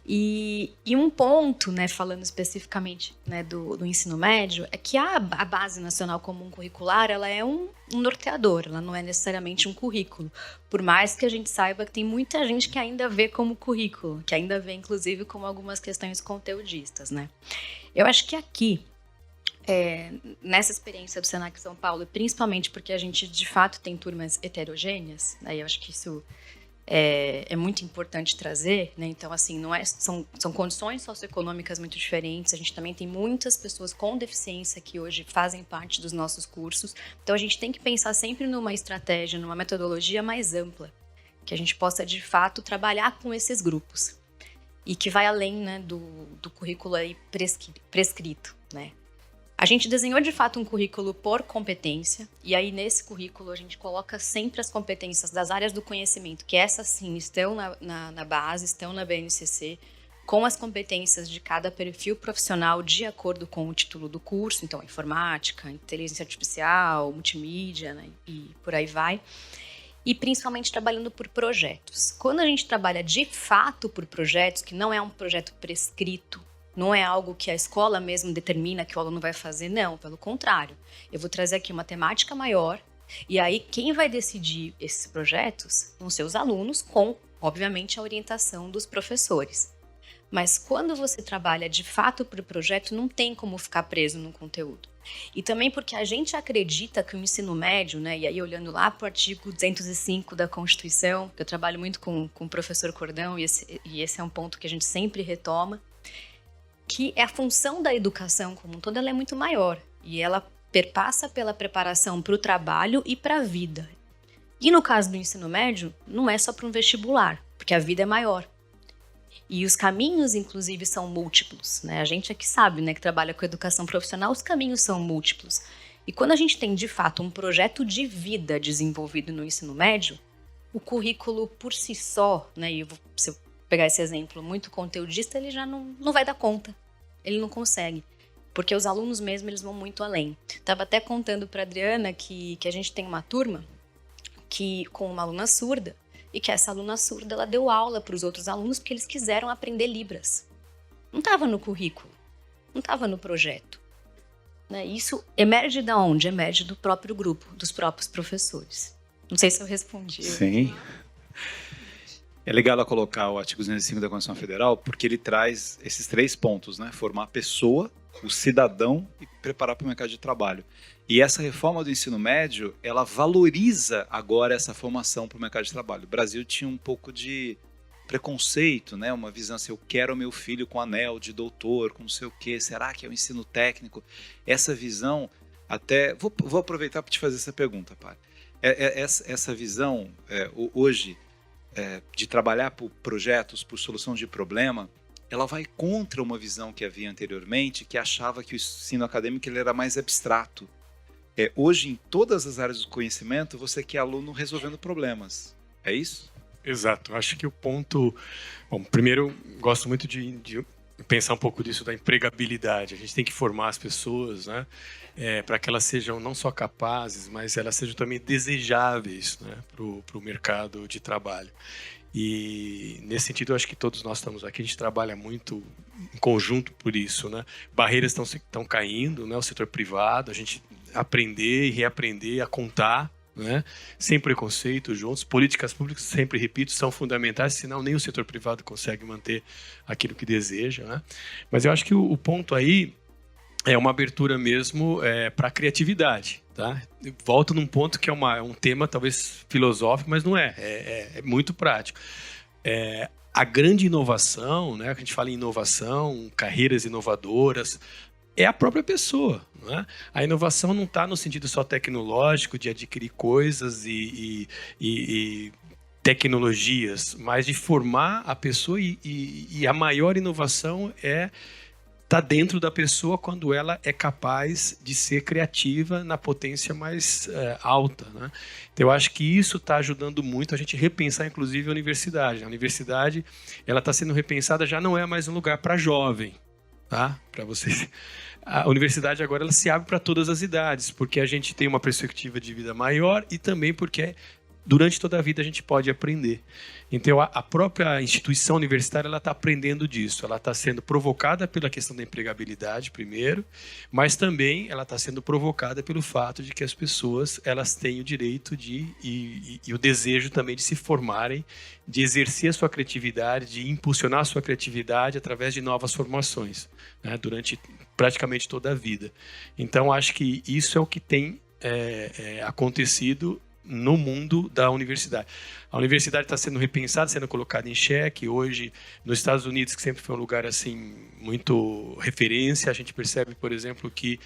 E um ponto, né, falando especificamente, né, do ensino médio, é que a Base Nacional Comum Curricular, ela é um norteador, ela não é necessariamente um currículo. Por mais que a gente saiba que tem muita gente que ainda vê como currículo, que ainda vê, inclusive, como algumas questões conteudistas, né? Eu acho que aqui, nessa experiência do Senac São Paulo, principalmente porque a gente, de fato, tem turmas heterogêneas, aí eu acho que isso é muito importante trazer, né? Então, assim, são condições socioeconômicas muito diferentes. A gente também tem muitas pessoas com deficiência que hoje fazem parte dos nossos cursos. Então, a gente tem que pensar sempre numa estratégia, numa metodologia mais ampla, que a gente possa, de fato, trabalhar com esses grupos e que vai além, né, do currículo aí prescrito, né? A gente desenhou, de fato, um currículo por competência, e aí, nesse currículo, a gente coloca sempre as competências das áreas do conhecimento, que essas, sim, estão na base, estão na BNCC, com as competências de cada perfil profissional de acordo com o título do curso, então, informática, inteligência artificial, multimídia, né, e por aí vai, e principalmente trabalhando por projetos. Quando a gente trabalha, de fato, por projetos, que não é um projeto prescrito, não é algo que a escola mesmo determina que o aluno vai fazer, não, pelo contrário. Eu vou trazer aqui uma temática maior, e aí quem vai decidir esses projetos vão ser os alunos, com, obviamente, a orientação dos professores. Mas quando você trabalha de fato por projeto, não tem como ficar preso no conteúdo. E também porque a gente acredita que o ensino médio, né, e aí olhando lá para o artigo 205 da Constituição, eu trabalho muito com o professor Cordão, e esse é um ponto que a gente sempre retoma, que a função da educação como um todo ela é muito maior, e ela perpassa pela preparação para o trabalho e para a vida. E no caso do ensino médio, não é só para um vestibular, porque a vida é maior. E os caminhos, inclusive, são múltiplos, né? A gente aqui sabe, né, que trabalha com educação profissional, os caminhos são múltiplos. E quando a gente tem, de fato, um projeto de vida desenvolvido no ensino médio, o currículo por si só, né, e se eu pegar esse exemplo muito conteudista, ele já não vai dar conta. Ele não consegue. Porque os alunos mesmo, eles vão muito além. Estava até contando para a Adriana que a gente tem uma turma com uma aluna surda, e que essa aluna surda ela deu aula para os outros alunos porque eles quiseram aprender Libras. Não estava no currículo, não estava no projeto. Né? Isso emerge de onde? Emerge do próprio grupo, dos próprios professores. Não sei se eu respondi. Sim. É legal ela colocar o artigo 205 da Constituição Federal porque ele traz esses 3 pontos, né? Formar a pessoa, o cidadão e preparar para o mercado de trabalho. E essa reforma do ensino médio, ela valoriza agora essa formação para o mercado de trabalho. O Brasil tinha um pouco de preconceito, né? Uma visão assim, eu quero meu filho com anel de doutor, com não sei o quê, será que é o ensino técnico? Essa visão, até... Vou aproveitar para te fazer essa pergunta, Pari. Essa visão, hoje, de trabalhar por projetos, por solução de problema, ela vai contra uma visão que havia anteriormente, que achava que o ensino acadêmico ele era mais abstrato. Hoje, em todas as áreas do conhecimento, você quer aluno resolvendo problemas. É isso? Exato. Acho que o ponto... Bom, primeiro, gosto muito de pensar um pouco disso da empregabilidade. A gente tem que formar as pessoas, né, para que elas sejam não só capazes, mas elas sejam também desejáveis, né, para o mercado de trabalho. E nesse sentido, eu acho que todos nós estamos aqui, a gente trabalha muito em conjunto por isso, né? Barreiras estão caindo, né? O setor privado, a gente aprender e reaprender a contar, né? Sem preconceito, juntos. Políticas públicas, sempre repito, são fundamentais, senão nem o setor privado consegue manter aquilo que deseja, né? Mas eu acho que o ponto aí é uma abertura mesmo para a criatividade. Tá? Volto num ponto que é um tema talvez filosófico, mas não é muito prático. A grande inovação, né, que a gente fala em inovação, carreiras inovadoras, é a própria pessoa. Né? A inovação não está no sentido só tecnológico, de adquirir coisas e tecnologias, mas de formar a pessoa e a maior inovação está dentro da pessoa quando ela é capaz de ser criativa na potência mais alta. Né? Então, eu acho que isso está ajudando muito a gente repensar, inclusive, a universidade. A universidade está sendo repensada, já não é mais um lugar para jovem. Tá? Para vocês. A universidade agora ela se abre para todas as idades, porque a gente tem uma perspectiva de vida maior e também porque durante toda a vida a gente pode aprender. Então, a própria instituição universitária está aprendendo disso. Ela está sendo provocada pela questão da empregabilidade, primeiro, mas também ela está sendo provocada pelo fato de que as pessoas elas têm o direito e o desejo também de se formarem, de exercer a sua criatividade, de impulsionar a sua criatividade através de novas formações, né, durante praticamente toda a vida. Então, acho que isso é o que tem acontecido no mundo da universidade. A universidade está sendo repensada, sendo colocada em xeque. Hoje, nos Estados Unidos, que sempre foi um lugar assim muito referência, a gente percebe, por exemplo, que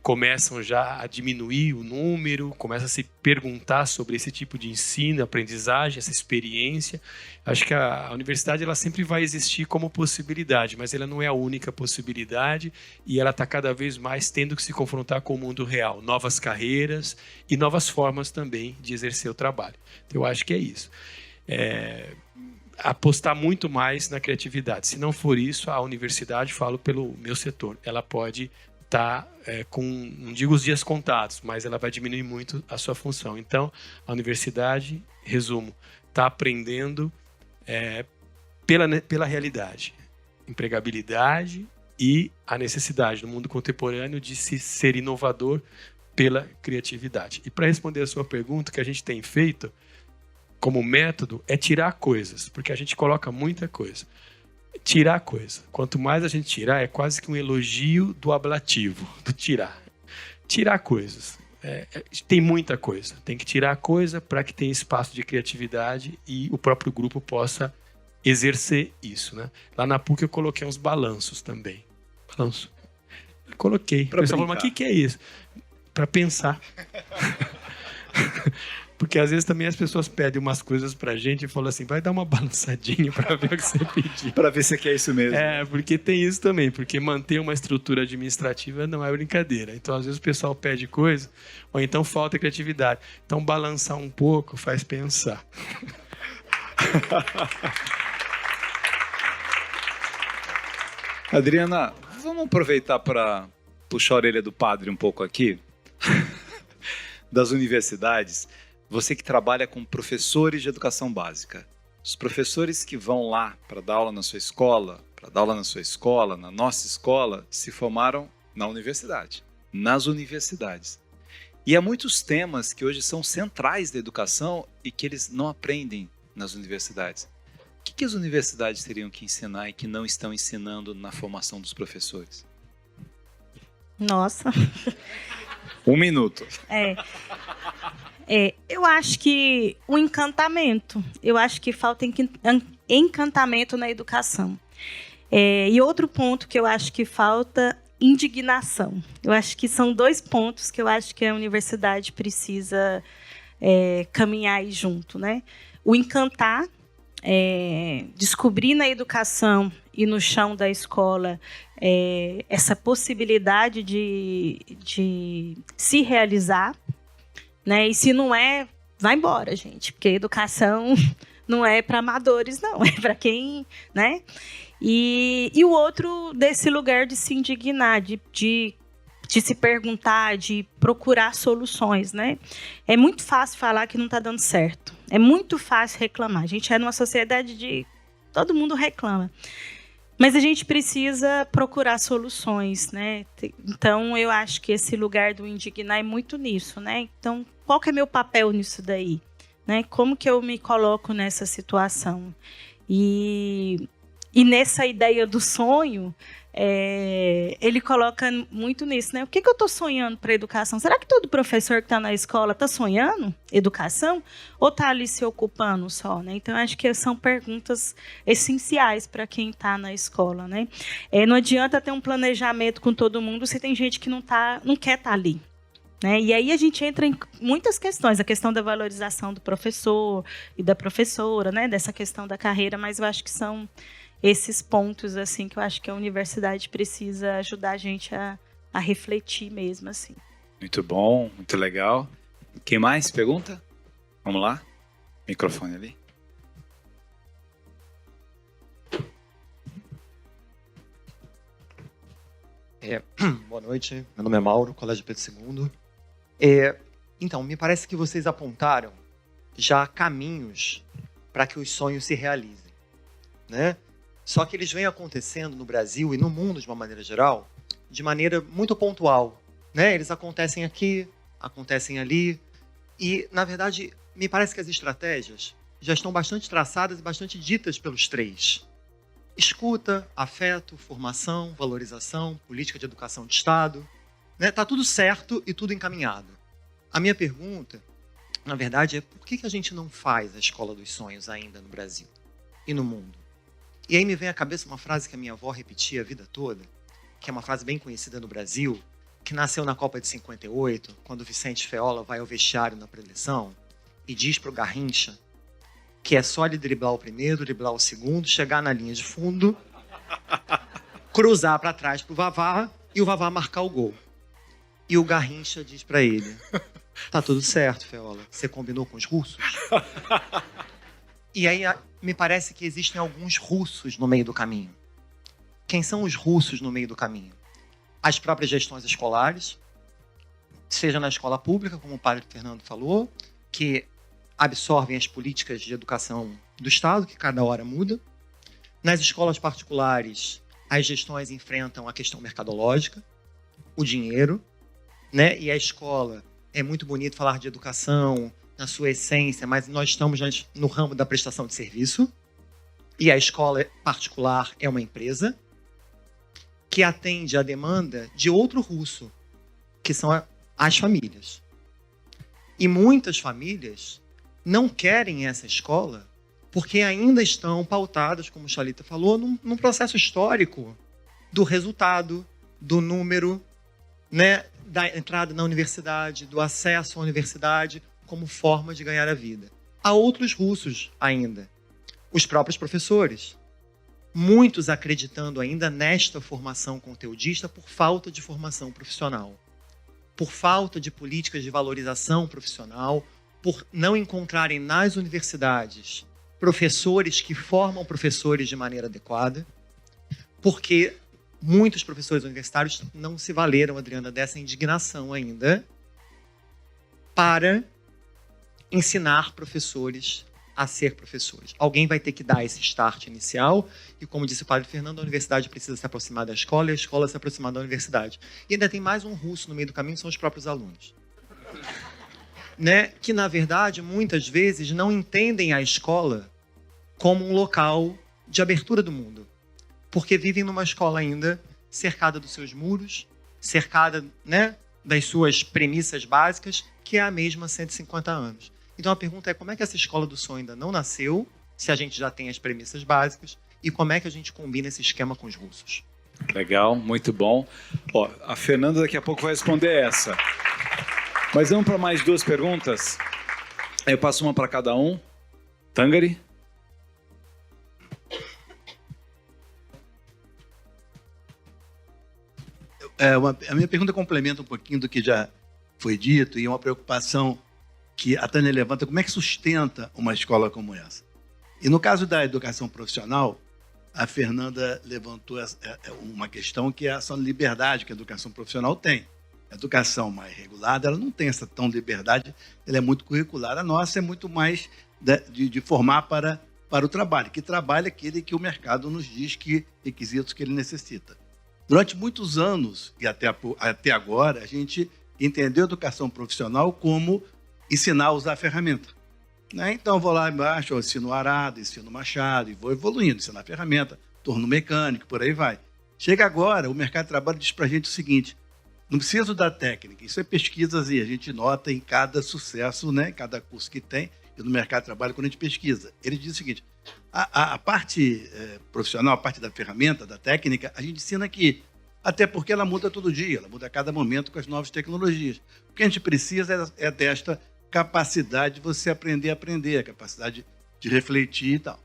começam já a diminuir o número, começa a se perguntar sobre esse tipo de ensino, aprendizagem, essa experiência. Acho que a universidade ela sempre vai existir como possibilidade, mas ela não é a única possibilidade e ela está cada vez mais tendo que se confrontar com o mundo real, novas carreiras e novas formas também de exercer o trabalho. Então, eu acho que é isso. Apostar muito mais na criatividade. Se não for isso, a universidade, falo pelo meu setor, ela pode estar com, não digo os dias contados, mas ela vai diminuir muito a sua função. Então, a universidade, resumo, está aprendendo pela realidade, empregabilidade e a necessidade no mundo contemporâneo de se ser inovador pela criatividade. E para responder a sua pergunta, o que a gente tem feito como método é tirar coisas, porque a gente coloca muita coisa. Tirar coisa. Quanto mais a gente tirar, é quase que um elogio do ablativo, do tirar. tirar coisas. Tem muita coisa. Tem que tirar coisa para que tenha espaço de criatividade e o próprio grupo possa exercer isso, né? Lá na PUC eu coloquei uns balanços também. Balanço. Coloquei. O pessoal falou, mas o que é isso? Para pensar. Porque às vezes também as pessoas pedem umas coisas pra gente e falam assim, vai dar uma balançadinha pra ver o que você pediu. Para ver se é isso mesmo. Porque tem isso também, porque manter uma estrutura administrativa não é brincadeira. Então, às vezes o pessoal pede coisa, ou então falta criatividade. Então, balançar um pouco faz pensar. Adriana, vamos aproveitar para puxar a orelha do padre um pouco aqui, das universidades. Você que trabalha com professores de educação básica, os professores que vão lá para dar aula na sua escola, na nossa escola, se formaram na universidade, nas universidades. E há muitos temas que hoje são centrais da educação e que eles não aprendem nas universidades. O que as universidades teriam que ensinar e que não estão ensinando na formação dos professores? Nossa. 1 minuto. Eu acho que o encantamento. Eu acho que falta encantamento na educação. E outro ponto que eu acho que falta, indignação. Eu acho que são 2 pontos que eu acho que a universidade precisa caminhar aí junto, né? O encantar, descobrir na educação e no chão da escola essa possibilidade de se realizar, né? E se não vai embora, gente, porque educação não é para amadores, não, é para quem, né? E o outro desse lugar de se indignar, de se perguntar, de procurar soluções, né? É muito fácil falar que não está dando certo, é muito fácil reclamar. A gente é numa sociedade de todo mundo reclama. Mas a gente precisa procurar soluções, né? Então, eu acho que esse lugar do indignar é muito nisso, né? Então, qual que é meu papel nisso daí? Né? Como que eu me coloco nessa situação? E nessa ideia do sonho, ele coloca muito nisso, né? O que eu estou sonhando para a educação? Será que todo professor que está na escola está sonhando educação? Ou está ali se ocupando só, né? Então, acho que são perguntas essenciais para quem está na escola, né? Não adianta ter um planejamento com todo mundo se tem gente que não quer estar ali. Né? E aí a gente entra em muitas questões, a questão da valorização do professor e da professora, né? Dessa questão da carreira, mas eu acho que são esses pontos assim, que eu acho que a universidade precisa ajudar a gente a refletir mesmo. Assim. Muito bom, muito legal. Quem mais pergunta? Vamos lá? Microfone ali. Boa noite, meu nome é Mauro, Colégio Pedro II. Então, me parece que vocês apontaram já caminhos para que os sonhos se realizem, né? Só que eles vêm acontecendo no Brasil e no mundo, de uma maneira geral, de maneira muito pontual, né? Eles acontecem aqui, acontecem ali, e, na verdade, me parece que as estratégias já estão bastante traçadas e bastante ditas pelos 3. Escuta, afeto, formação, valorização, política de educação de Estado, né? Tá tudo certo e tudo encaminhado. A minha pergunta, na verdade, é por que a gente não faz a Escola dos Sonhos ainda no Brasil e no mundo? E aí me vem à cabeça uma frase que a minha avó repetia a vida toda, que é uma frase bem conhecida no Brasil, que nasceu na Copa de 58, quando o Vicente Feola vai ao vestiário na preleção e diz para o Garrincha que é só ele driblar o primeiro, driblar o segundo, chegar na linha de fundo, cruzar para trás para o Vavá e o Vavá marcar o gol. E o Garrincha diz para ele, tá tudo certo, Feola, você combinou com os russos? E aí me parece que existem alguns russos no meio do caminho. Quem são os russos no meio do caminho? As próprias gestões escolares, seja na escola pública, como o padre Fernando falou, que absorvem as políticas de educação do Estado, que cada hora muda. Nas escolas particulares, as gestões enfrentam a questão mercadológica, o dinheiro, né? E a escola, é muito bonito falar de educação na sua essência, mas nós estamos no ramo da prestação de serviço, e a escola particular é uma empresa que atende à demanda de outro russo, que são As famílias. E muitas famílias não querem essa escola porque ainda estão pautadas, como o Chalita falou, num processo histórico do resultado, do número, né, da entrada na universidade, do acesso à universidade como forma de ganhar a vida. Há outros russos ainda, os próprios professores, muitos acreditando ainda nesta formação conteudista por falta de formação profissional, por falta de políticas de valorização profissional, por não encontrarem nas universidades professores que formam professores de maneira adequada, porque muitos professores universitários não se valeram, Adriana, dessa indignação ainda para ensinar professores a ser professores. Alguém vai ter que dar esse start inicial e, como disse o padre Fernando, a universidade precisa se aproximar da escola e a escola se aproximar da universidade. E ainda tem mais um russo no meio do caminho, são os próprios alunos. Né? Que, na verdade, muitas vezes não entendem a escola como um local de abertura do mundo. Porque vivem numa escola ainda cercada dos seus muros, cercada, né, das suas premissas básicas, que é a mesma há 150 anos. Então a pergunta é como é que essa escola do sonho ainda não nasceu, se a gente já tem as premissas básicas, e como é que a gente combina esse esquema com os russos. Legal, muito bom. Ó, a Fernanda daqui a pouco vai responder essa. Mas vamos para mais duas perguntas. Eu passo uma para cada um. Tangari. A minha pergunta complementa um pouquinho do que já foi dito e é uma preocupação que a Tânia levanta, como é que sustenta uma escola como essa? E no caso da educação profissional, a Fernanda levantou uma questão que é essa liberdade que a educação profissional tem. A educação mais regulada, ela não tem essa tão liberdade, ela é muito curricular. A nossa é muito mais de formar para o trabalho. Que trabalho é aquele que o mercado nos diz que requisitos que ele necessita. Durante muitos anos, e até agora, a gente entendeu a educação profissional como ensinar a usar a ferramenta. Né? Então, eu vou lá embaixo, eu ensino arado, ensino machado, e vou evoluindo, ensinar a ferramenta, torno mecânico, por aí vai. Chega agora, o mercado de trabalho diz para a gente o seguinte, não preciso da técnica, isso é pesquisas e a gente nota em cada sucesso, né? Cada curso que tem, e no mercado de trabalho, quando a gente pesquisa. Ele diz o seguinte, a parte profissional, a parte da ferramenta, da técnica, a gente ensina aqui, até porque ela muda todo dia, ela muda a cada momento com as novas tecnologias. O que a gente precisa é desta capacidade de você aprender a aprender, a capacidade de refletir e tal.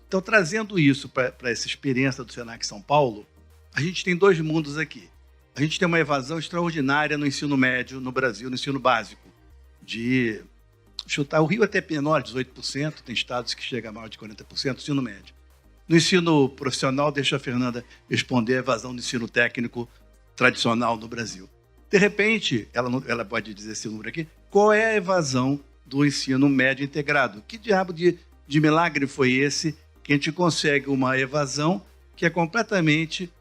Então, trazendo isso para essa experiência do Senac São Paulo, a gente tem dois mundos aqui. A gente tem uma evasão extraordinária no ensino médio no Brasil, no ensino básico, de chutar o Rio até menor, 18%, tem estados que chegam a maior de 40%, ensino médio. No ensino profissional, deixa a Fernanda responder a evasão do ensino técnico tradicional no Brasil. De repente, ela pode dizer esse número aqui, qual é a evasão do ensino médio integrado? Que diabo de milagre foi esse que a gente consegue uma evasão que é completamente,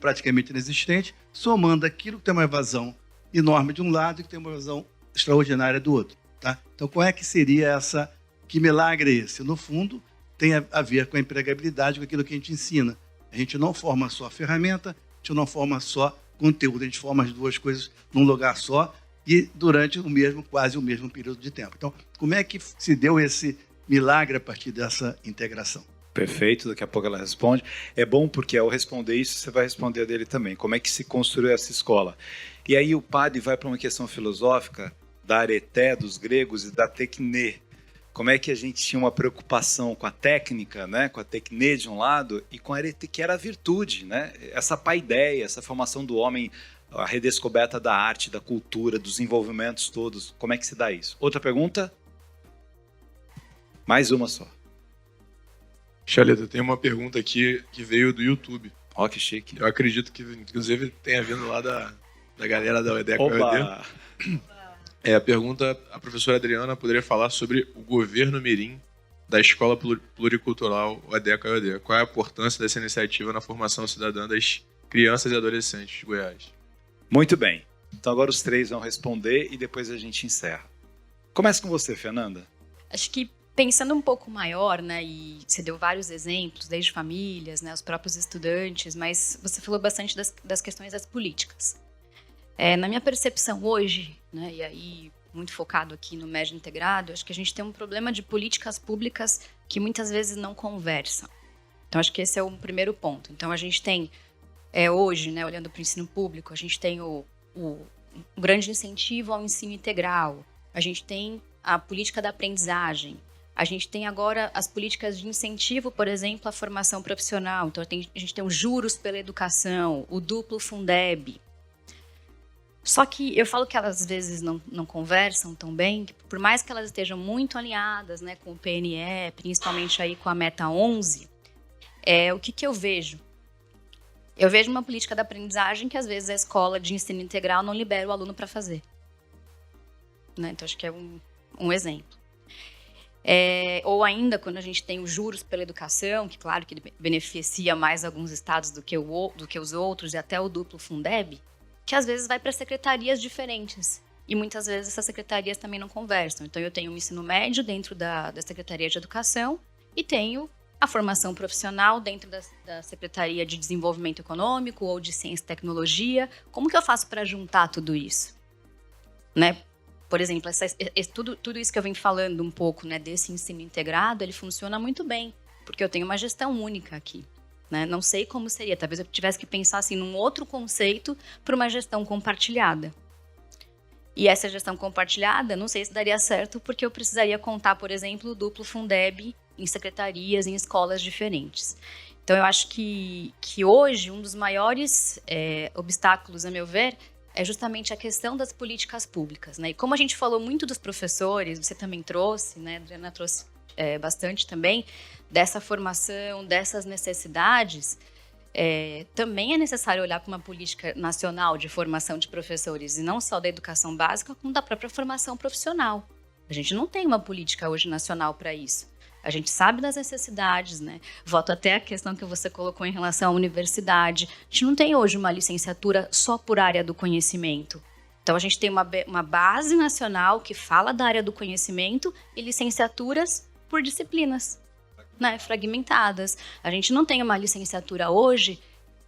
praticamente inexistente, somando aquilo que tem uma evasão enorme de um lado e que tem uma evasão extraordinária do outro. Tá? Então, qual é que seria essa... Que milagre é esse? No fundo, tem a ver com a empregabilidade, com aquilo que a gente ensina. A gente não forma só ferramenta, a gente não forma só conteúdo, a gente forma as duas coisas num lugar só e durante quase o mesmo período de tempo. Então, como é que se deu esse milagre a partir dessa integração? Perfeito, daqui a pouco ela responde. É bom porque ao responder isso, você vai responder a dele também. Como é que se construiu essa escola? E aí o padre vai para uma questão filosófica da areté dos gregos e da tecne. Como é que a gente tinha uma preocupação com a técnica, né? Com a tecne de um lado, e com a arete, que era a virtude, né? Essa paideia, essa formação do homem, a redescoberta da arte, da cultura, dos envolvimentos todos. Como é que se dá isso? Outra pergunta? Mais uma só. Chalita, tem uma pergunta aqui que veio do YouTube. Ó, que chique. Eu acredito que, inclusive, tenha vindo lá da galera da EDECA. Opa! A pergunta, a professora Adriana poderia falar sobre o governo mirim da Escola Pluricultural EDECA-EOD. Qual é a importância dessa iniciativa na formação cidadã das crianças e adolescentes de Goiás? Muito bem. Então agora os três vão responder e depois a gente encerra. Começa com você, Fernanda. Acho que pensando um pouco maior, né, e você deu vários exemplos, desde famílias, né, os próprios estudantes, mas você falou bastante das questões das políticas. Na minha percepção hoje, né, e aí muito focado aqui no médio integrado, acho que a gente tem um problema de políticas públicas que muitas vezes não conversam. Então, acho que esse é o primeiro ponto. Então, a gente tem, hoje, né, olhando para o ensino público, a gente tem o grande incentivo ao ensino integral, a gente tem a política da aprendizagem, a gente tem agora as políticas de incentivo, por exemplo, à formação profissional. Então, a gente tem os juros pela educação, o duplo Fundeb. Só que eu falo que elas às vezes não conversam tão bem, que por mais que elas estejam muito alinhadas, né, com o PNE, principalmente aí com a Meta 11, o que eu vejo? Eu vejo uma política da aprendizagem que às vezes a escola de ensino integral não libera o aluno para fazer. Né? Então, acho que é um exemplo. Ou ainda, quando a gente tem os juros pela educação, que claro que beneficia mais alguns estados do que os outros, e até o duplo Fundeb, que às vezes vai para secretarias diferentes. E muitas vezes essas secretarias também não conversam. Então, eu tenho o ensino médio dentro da Secretaria de Educação e tenho a formação profissional dentro da Secretaria de Desenvolvimento Econômico ou de Ciência e Tecnologia. Como que eu faço para juntar tudo isso? Né? Por exemplo, tudo isso que eu venho falando um pouco, né, desse ensino integrado, ele funciona muito bem, porque eu tenho uma gestão única aqui. Né? Não sei como seria, talvez eu tivesse que pensar assim, num outro conceito para uma gestão compartilhada. E essa gestão compartilhada, não sei se daria certo, porque eu precisaria contar, por exemplo, o duplo Fundeb em secretarias, em escolas diferentes. Então, eu acho que hoje um dos maiores obstáculos, a meu ver, é justamente a questão das políticas públicas. Né? E como a gente falou muito dos professores, você também trouxe, né? A Adriana trouxe bastante também, dessa formação, dessas necessidades, também é necessário olhar para uma política nacional de formação de professores, e não só da educação básica, como da própria formação profissional. A gente não tem uma política hoje nacional para isso. A gente sabe das necessidades, né? Volto até a questão que você colocou em relação à universidade. A gente não tem hoje uma licenciatura só por área do conhecimento. Então, a gente tem uma base nacional que fala da área do conhecimento e licenciaturas por disciplinas, né, fragmentadas. A gente não tem uma licenciatura hoje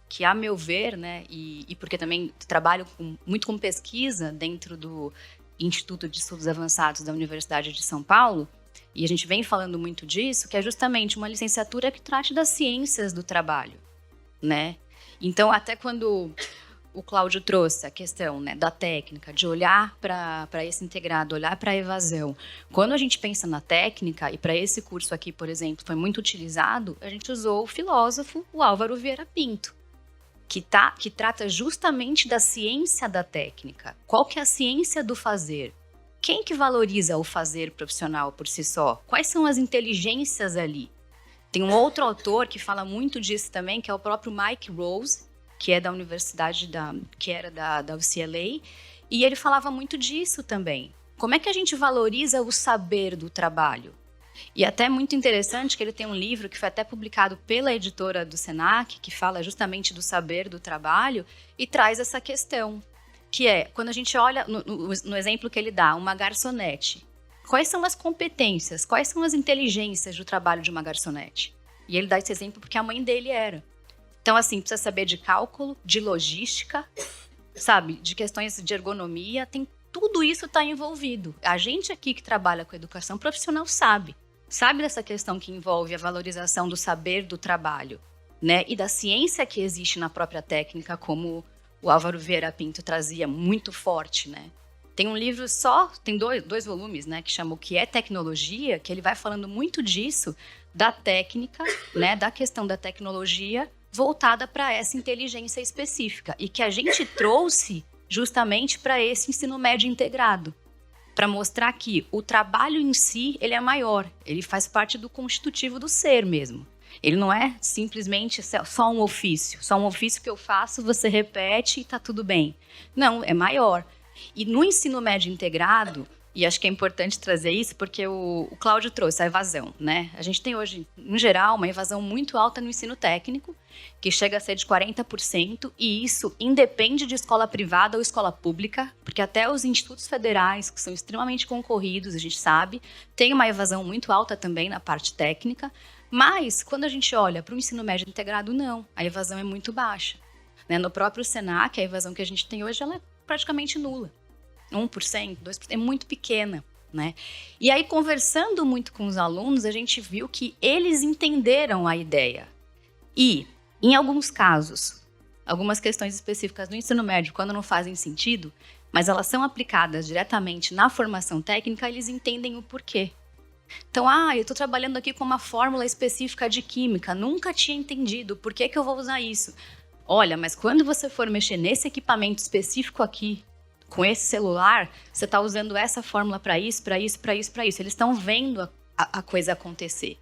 que, a meu ver, né, e porque também trabalho muito com pesquisa dentro do Instituto de Estudos Avançados da Universidade de São Paulo, e a gente vem falando muito disso, que é justamente uma licenciatura que trate das ciências do trabalho, né? Então, até quando o Cláudio trouxe a questão, né, da técnica, de olhar para esse integrado, olhar para a evasão. Quando a gente pensa na técnica, e para esse curso aqui, por exemplo, foi muito utilizado, a gente usou o filósofo, o Álvaro Vieira Pinto, que trata justamente da ciência da técnica. Qual que é a ciência do fazer? Quem que valoriza o fazer profissional por si só? Quais são as inteligências ali? Tem um outro autor que fala muito disso também, que é o próprio Mike Rose, que é da universidade, que era da UCLA, e ele falava muito disso também. Como é que a gente valoriza o saber do trabalho? E até muito interessante que ele tem um livro que foi até publicado pela editora do Senac, que fala justamente do saber do trabalho, e traz essa questão, que é, quando a gente olha, no exemplo que ele dá, uma garçonete, quais são as competências, quais são as inteligências do trabalho de uma garçonete? E ele dá esse exemplo porque a mãe dele era. Então, assim, precisa saber de cálculo, de logística, sabe? De questões de ergonomia, tudo isso está envolvido. A gente aqui que trabalha com educação profissional sabe dessa questão que envolve a valorização do saber do trabalho, né? E da ciência que existe na própria técnica, como o Álvaro Vieira Pinto trazia muito forte, né? Tem um livro tem dois volumes, né? Que chama O que é Tecnologia, que ele vai falando muito disso, da técnica, né? Da questão da tecnologia, voltada para essa inteligência específica e que a gente trouxe justamente para esse ensino médio integrado, para mostrar que o trabalho em si ele é maior, ele faz parte do constitutivo do ser mesmo. Ele não é simplesmente só um ofício que eu faço, você repete e está tudo bem. Não, é maior. E no ensino médio integrado, e acho que é importante trazer isso porque o Cláudio trouxe a evasão, né? A gente tem hoje, em geral, uma evasão muito alta no ensino técnico, que chega a ser de 40%, e isso independe de escola privada ou escola pública, porque até os institutos federais, que são extremamente concorridos, a gente sabe, tem uma evasão muito alta também na parte técnica, mas quando a gente olha para o ensino médio integrado, não, a evasão é muito baixa. Né? No próprio Senac, a evasão que a gente tem hoje ela é praticamente nula. 1%, 2%, é muito pequena, né? E aí, conversando muito com os alunos, a gente viu que eles entenderam a ideia. E, em alguns casos, algumas questões específicas do ensino médio, quando não fazem sentido, mas elas são aplicadas diretamente na formação técnica, eles entendem o porquê. Então, eu estou trabalhando aqui com uma fórmula específica de química, nunca tinha entendido, por que eu vou usar isso? Olha, mas quando você for mexer nesse equipamento específico aqui, com esse celular, você está usando essa fórmula para isso, para isso, para isso, para isso. Eles estão vendo a coisa acontecer.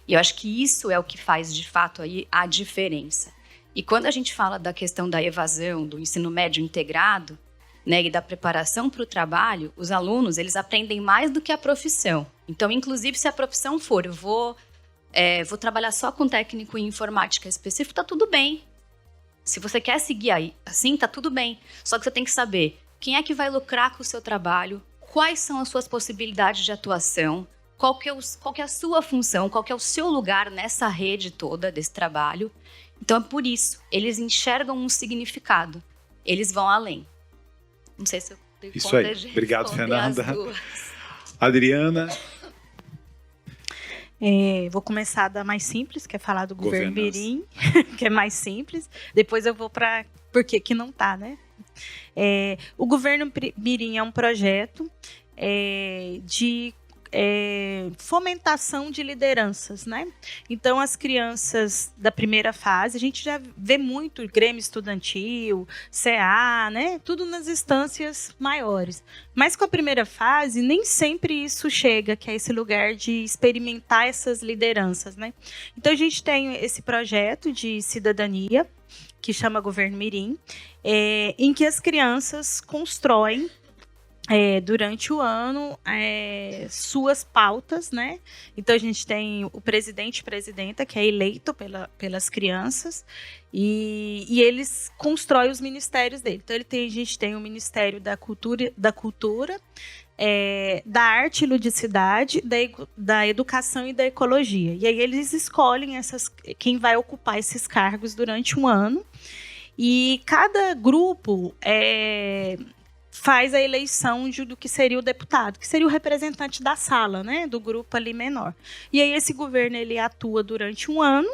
E eu acho que isso é o que faz, de fato, aí a diferença. E quando a gente fala da questão da evasão, do ensino médio integrado, né, e da preparação para o trabalho, os alunos, eles aprendem mais do que a profissão. Então, inclusive, se a profissão for, eu vou trabalhar só com técnico em informática específico, tá tudo bem. Se você quer seguir aí, assim, tá tudo bem. Só que você tem que saber quem é que vai lucrar com o seu trabalho, quais são as suas possibilidades de atuação, qual que é a sua função, qual que é o seu lugar nessa rede toda desse trabalho. Então, é por isso, eles enxergam um significado, eles vão além. Não sei se eu tenho isso aí. Obrigado, Fernanda. Adriana. Vou começar da mais simples, que é falar do governo Mirim, que é mais simples. Depois eu vou para por que não tá, né? O governo Mirim é um projeto de fomentação de lideranças, né? Então, as crianças da primeira fase, a gente já vê muito Grêmio Estudantil, CA, né? Tudo nas instâncias maiores. Mas com a primeira fase, nem sempre isso chega, que é esse lugar de experimentar essas lideranças, né? Então, a gente tem esse projeto de cidadania, que chama Governo Mirim, em que as crianças constroem durante o ano suas pautas, né? Então a gente tem o presidente e presidenta, que é eleito pelas crianças, e eles constroem os ministérios dele. Então a gente tem o Ministério da Cultura, da Arte e Ludicidade, da Educação e da Ecologia. E aí eles escolhem quem vai ocupar esses cargos durante um ano. E cada grupo faz a eleição do que seria o deputado, que seria o representante da sala, né, do grupo ali menor. E aí esse governo ele atua durante um ano,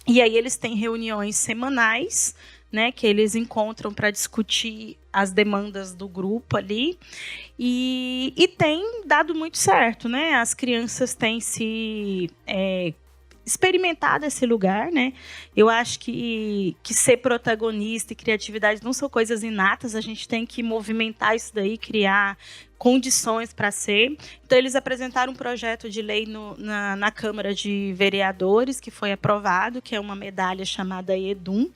e aí eles têm reuniões semanais, né, que eles encontram para discutir as demandas do grupo ali, e tem dado muito certo, né? As crianças têm se experimentado esse lugar, né? Eu acho que ser protagonista e criatividade não são coisas inatas, a gente tem que movimentar isso daí, criar condições para ser. Então, eles apresentaram um projeto de lei na Câmara de Vereadores, que foi aprovado, que é uma medalha chamada EDUM,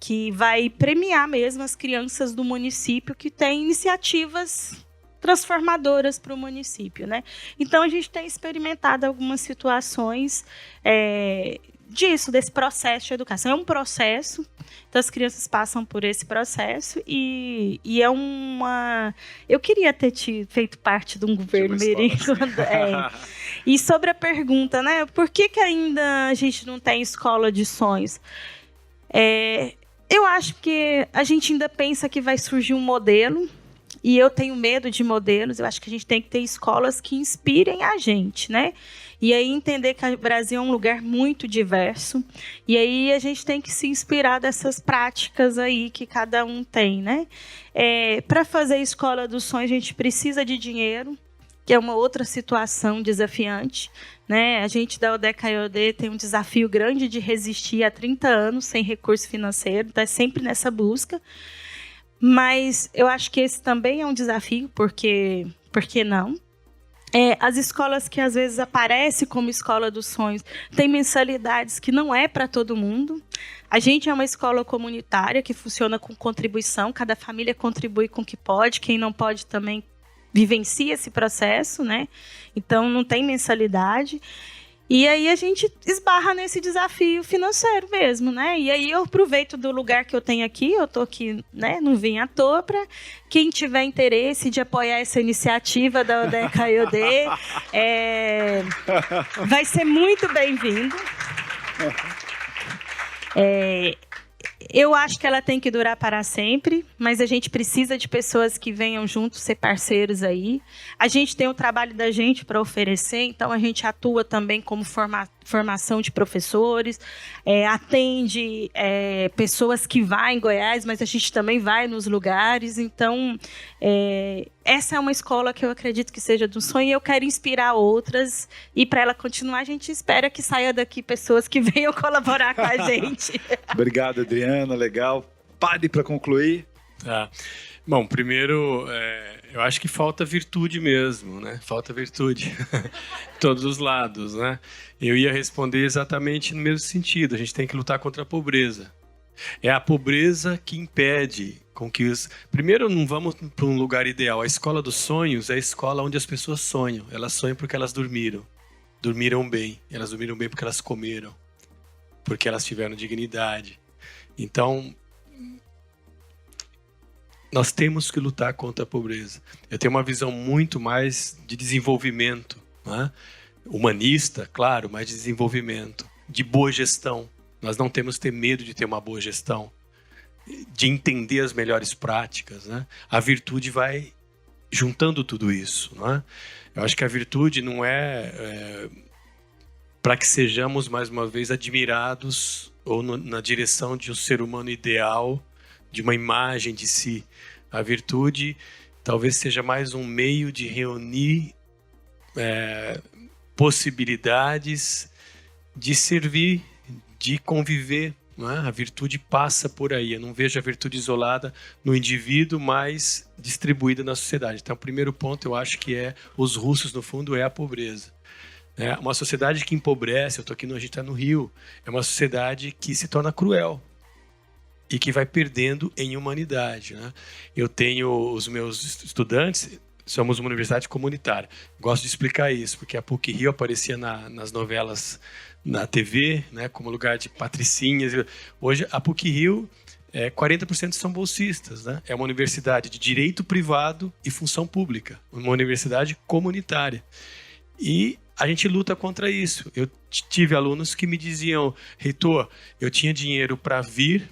que vai premiar mesmo as crianças do município que têm iniciativas transformadoras para o município, né? Então, a gente tem experimentado algumas situações desse processo de educação. É um processo, então as crianças passam por esse processo e é uma... Eu queria ter feito parte de um governo mirim. E sobre a pergunta, né? Por que ainda a gente não tem escola de sonhos? Eu acho que a gente ainda pensa que vai surgir um modelo, e eu tenho medo de modelos. Eu acho que a gente tem que ter escolas que inspirem a gente, né? E aí entender que o Brasil é um lugar muito diverso. E aí a gente tem que se inspirar dessas práticas aí que cada um tem, né? Para fazer a escola dos sonhos, a gente precisa de dinheiro, que é uma outra situação desafiante, né? A gente da ODECA-EOD tem um desafio grande de resistir há 30 anos sem recurso financeiro, está sempre nessa busca. Mas eu acho que esse também é um desafio, por que não? As escolas que às vezes aparecem como escola dos sonhos têm mensalidades que não é para todo mundo. A gente é uma escola comunitária que funciona com contribuição, cada família contribui com o que pode, quem não pode também vivencia esse processo, né? Então não tem mensalidade. E aí a gente esbarra nesse desafio financeiro mesmo, né? E aí eu aproveito do lugar que eu tenho aqui, eu estou aqui, né? Não vim à toa, para quem tiver interesse de apoiar essa iniciativa da ODECA-EOD, vai ser muito bem-vindo. Eu acho que ela tem que durar para sempre, mas a gente precisa de pessoas que venham juntos ser parceiros aí. A gente tem o trabalho da gente para oferecer, então a gente atua também como formação de professores, atende pessoas que vão em Goiás, mas a gente também vai nos lugares. Então, essa é uma escola que eu acredito que seja do sonho e eu quero inspirar outras. E para ela continuar, a gente espera que saia daqui pessoas que venham colaborar com a gente. Obrigado, Adriana, legal. Pare para concluir. Tá. Bom, primeiro, eu acho que falta virtude mesmo, né? Falta virtude. Todos os lados, né? Eu ia responder exatamente no mesmo sentido. A gente tem que lutar contra a pobreza. É a pobreza que impede com que os... Primeiro, não vamos para um lugar ideal. A escola dos sonhos é a escola onde as pessoas sonham. Elas sonham porque elas dormiram. Dormiram bem. Elas dormiram bem porque elas comeram. Porque elas tiveram dignidade. Então, nós temos que lutar contra a pobreza. Eu tenho uma visão muito mais de desenvolvimento, né? Humanista, claro, mas de desenvolvimento, de boa gestão. Nós não temos que ter medo de ter uma boa gestão, de entender as melhores práticas, né? A virtude vai juntando tudo isso, né? Eu acho que a virtude não é para que sejamos, mais uma vez, admirados ou na direção de um ser humano ideal, de uma imagem de si. A virtude talvez seja mais um meio de reunir possibilidades de servir, de conviver. Não é? A virtude passa por aí. Eu não vejo a virtude isolada no indivíduo, mas distribuída na sociedade. Então, o primeiro ponto, eu acho que os russos, no fundo, é a pobreza. Uma sociedade que empobrece, a gente está no Rio, é uma sociedade que se torna cruel e que vai perdendo em humanidade, né? Eu tenho os meus estudantes, somos uma universidade comunitária. Gosto de explicar isso, porque a PUC-Rio aparecia nas novelas na TV, né, como lugar de patricinhas. Hoje, a PUC-Rio, 40% são bolsistas, né? É uma universidade de direito privado e função pública, uma universidade comunitária. E a gente luta contra isso. Eu tive alunos que me diziam: reitor, eu tinha dinheiro para vir,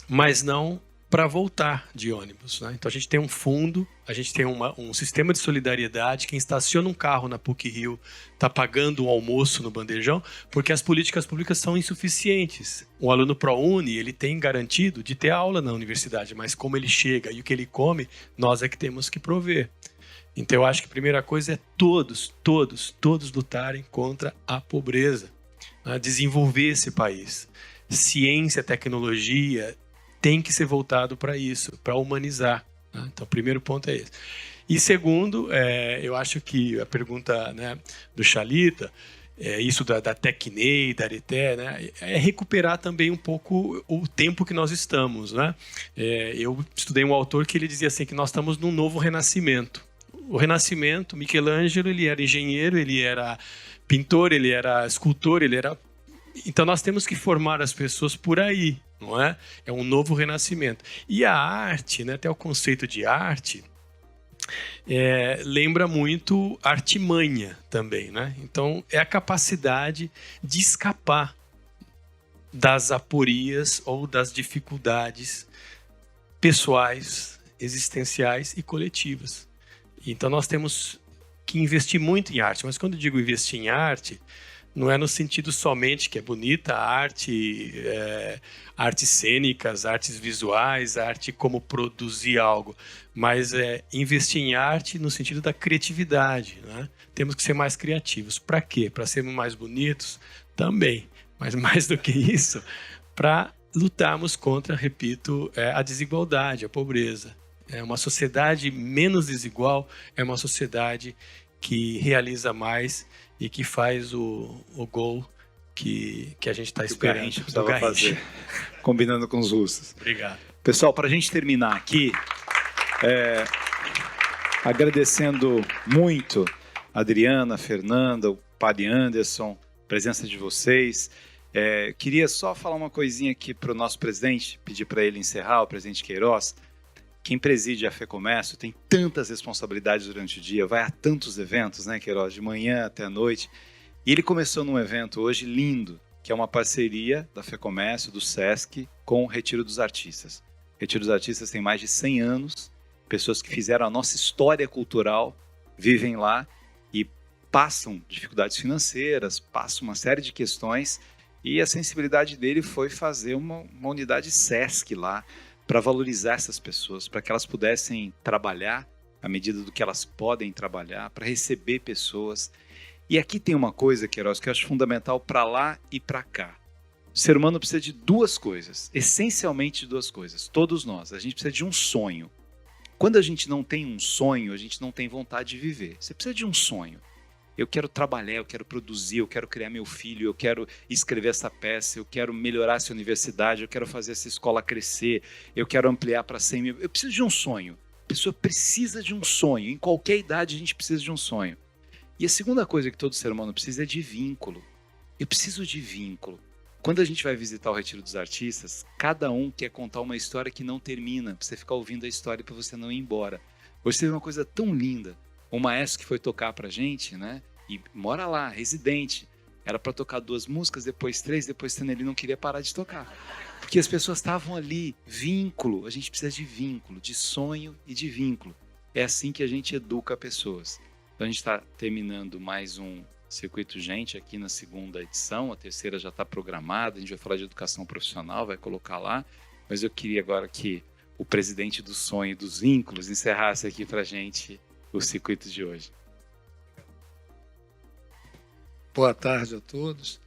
mas não para voltar de ônibus, né? Então a gente tem um fundo, a gente tem um sistema de solidariedade. Quem estaciona um carro na PUC-Rio está pagando um almoço no bandejão, porque as políticas públicas são insuficientes. O aluno ProUni, ele tem garantido de ter aula na universidade, mas como ele chega e o que ele come, nós é que temos que prover. Então eu acho que a primeira coisa é todos lutarem contra a pobreza, né? Desenvolver esse país. Ciência, tecnologia tem que ser voltado para isso, para humanizar, né? Então o primeiro ponto é esse. E segundo, eu acho que a pergunta, né, do Chalita, isso da Tecnei, da Areté, né, é recuperar também um pouco o tempo que nós estamos, né? Eu estudei um autor que ele dizia assim, que nós estamos num novo renascimento. O Renascimento, Michelangelo, ele era engenheiro, ele era pintor, ele era escultor, ele era... Então nós temos que formar as pessoas por aí, não é? É um novo renascimento. E a arte, né, até o conceito de arte, lembra muito artimanha também, né? Então é a capacidade de escapar das aporias ou das dificuldades pessoais, existenciais e coletivas. Então nós temos que investir muito em arte, mas quando eu digo investir em arte, não é no sentido somente que é bonita a arte, artes cênicas, artes visuais, arte como produzir algo, mas investir em arte no sentido da criatividade, né? Temos que ser mais criativos. Para quê? Para sermos mais bonitos? Também, mas mais do que isso, para lutarmos contra, repito, a desigualdade, a pobreza. Uma sociedade menos desigual é uma sociedade que realiza mais e que faz o gol que a gente está esperando. Que a gente precisava fazer, combinando com os russos. Obrigado. Pessoal, para a gente terminar aqui, agradecendo muito a Adriana, a Fernanda, o Padre Anderson, a presença de vocês. Queria só falar uma coisinha aqui para o nosso presidente, pedir para ele encerrar, o presidente Queiroz. Quem preside a FEComércio tem tantas responsabilidades durante o dia, vai a tantos eventos, né, Queiroz, de manhã até a noite. E ele começou num evento hoje lindo, que é uma parceria da FEComércio, do SESC com o Retiro dos Artistas. O Retiro dos Artistas tem mais de 100 anos, pessoas que fizeram a nossa história cultural vivem lá e passam dificuldades financeiras, passam uma série de questões, e a sensibilidade dele foi fazer uma unidade SESC lá para valorizar essas pessoas, para que elas pudessem trabalhar à medida do que elas podem trabalhar, para receber pessoas. E aqui tem uma coisa, Queiroz, que eu acho fundamental para lá e para cá. O ser humano precisa de duas coisas, essencialmente de duas coisas, todos nós. A gente precisa de um sonho. Quando a gente não tem um sonho, a gente não tem vontade de viver. Você precisa de um sonho. Eu quero trabalhar, eu quero produzir, eu quero criar meu filho, eu quero escrever essa peça, eu quero melhorar essa universidade, eu quero fazer essa escola crescer, eu quero ampliar para 100 mil. Eu preciso de um sonho. A pessoa precisa de um sonho. Em qualquer idade a gente precisa de um sonho. E a segunda coisa que todo ser humano precisa é de vínculo. Eu preciso de vínculo. Quando a gente vai visitar o Retiro dos Artistas, cada um quer contar uma história que não termina, para você ficar ouvindo a história para você não ir embora. Hoje teve uma coisa tão linda. O maestro que foi tocar pra gente, né? E mora lá, residente. Era para tocar 2 músicas, depois 3, depois ele não queria parar de tocar. Porque as pessoas estavam ali. Vínculo. A gente precisa de vínculo, de sonho e de vínculo. É assim que a gente educa pessoas. Então a gente está terminando mais um Circuito Gente aqui na 2ª edição. A 3ª já está programada. A gente vai falar de educação profissional, vai colocar lá. Mas eu queria agora que o presidente do sonho e dos vínculos encerrasse aqui pra gente o circuito de hoje. Boa tarde a todos.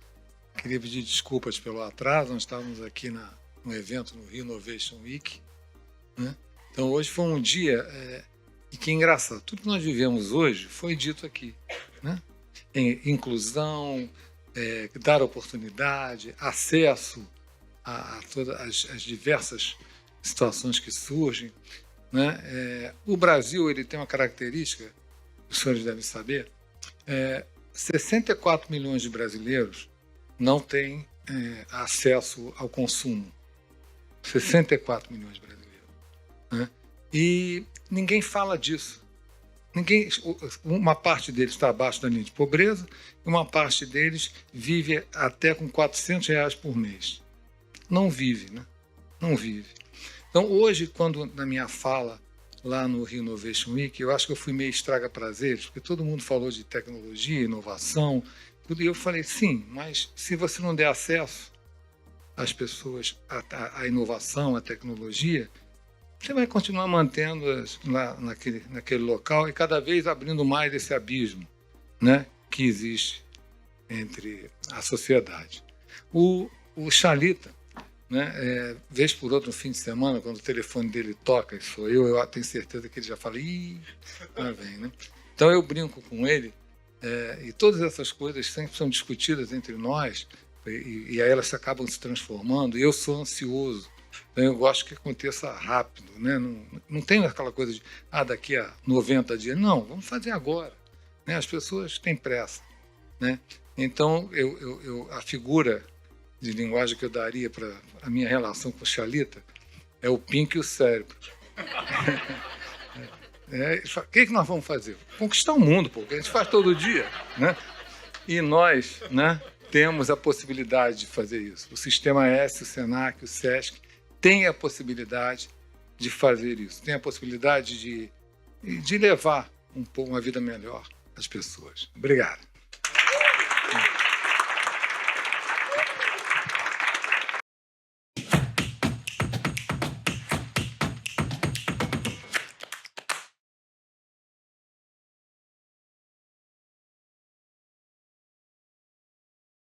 Queria pedir desculpas pelo atraso. Nós estávamos aqui no evento no Rio Innovation Week, né? Então hoje foi um dia e que engraçado. Tudo que nós vivemos hoje foi dito aqui, né? Inclusão, dar oportunidade, acesso a todas as diversas situações que surgem, né? O Brasil ele tem uma característica, os senhores devem saber, 64 milhões de brasileiros não têm acesso ao consumo. 64 milhões de brasileiros, né? E ninguém fala disso. Uma parte deles está abaixo da linha de pobreza e uma parte deles vive até com R$400 por mês. Não vive, né? Não vive. Então, hoje, quando na minha fala lá no Rio Innovation Week, eu acho que eu fui meio estraga-prazeres, porque todo mundo falou de tecnologia, inovação, tudo, e eu falei, sim, mas se você não der acesso às pessoas à inovação, à tecnologia, você vai continuar mantendo-as lá naquele local e cada vez abrindo mais esse abismo, né, que existe entre a sociedade. O Chalita, né, vez por outra, no fim de semana, quando o telefone dele toca e sou eu tenho certeza que ele já fala, ih, lá vem, né? Então eu brinco com ele, e todas essas coisas sempre são discutidas entre nós, e aí elas acabam se transformando, e eu sou ansioso, então eu gosto que aconteça rápido, né? Não tem aquela coisa de, daqui a 90 dias, não, vamos fazer agora, né? As pessoas têm pressa, né? Então a figura de linguagem que eu daria para a minha relação com o Chalita é o Pink e o cérebro. O que nós vamos fazer? Conquistar o mundo, porque a gente faz todo dia, né? E nós, né, temos a possibilidade de fazer isso. O Sistema S, o SENAC, o SESC têm a possibilidade de fazer isso, tem a possibilidade de levar uma vida melhor às pessoas. Obrigado.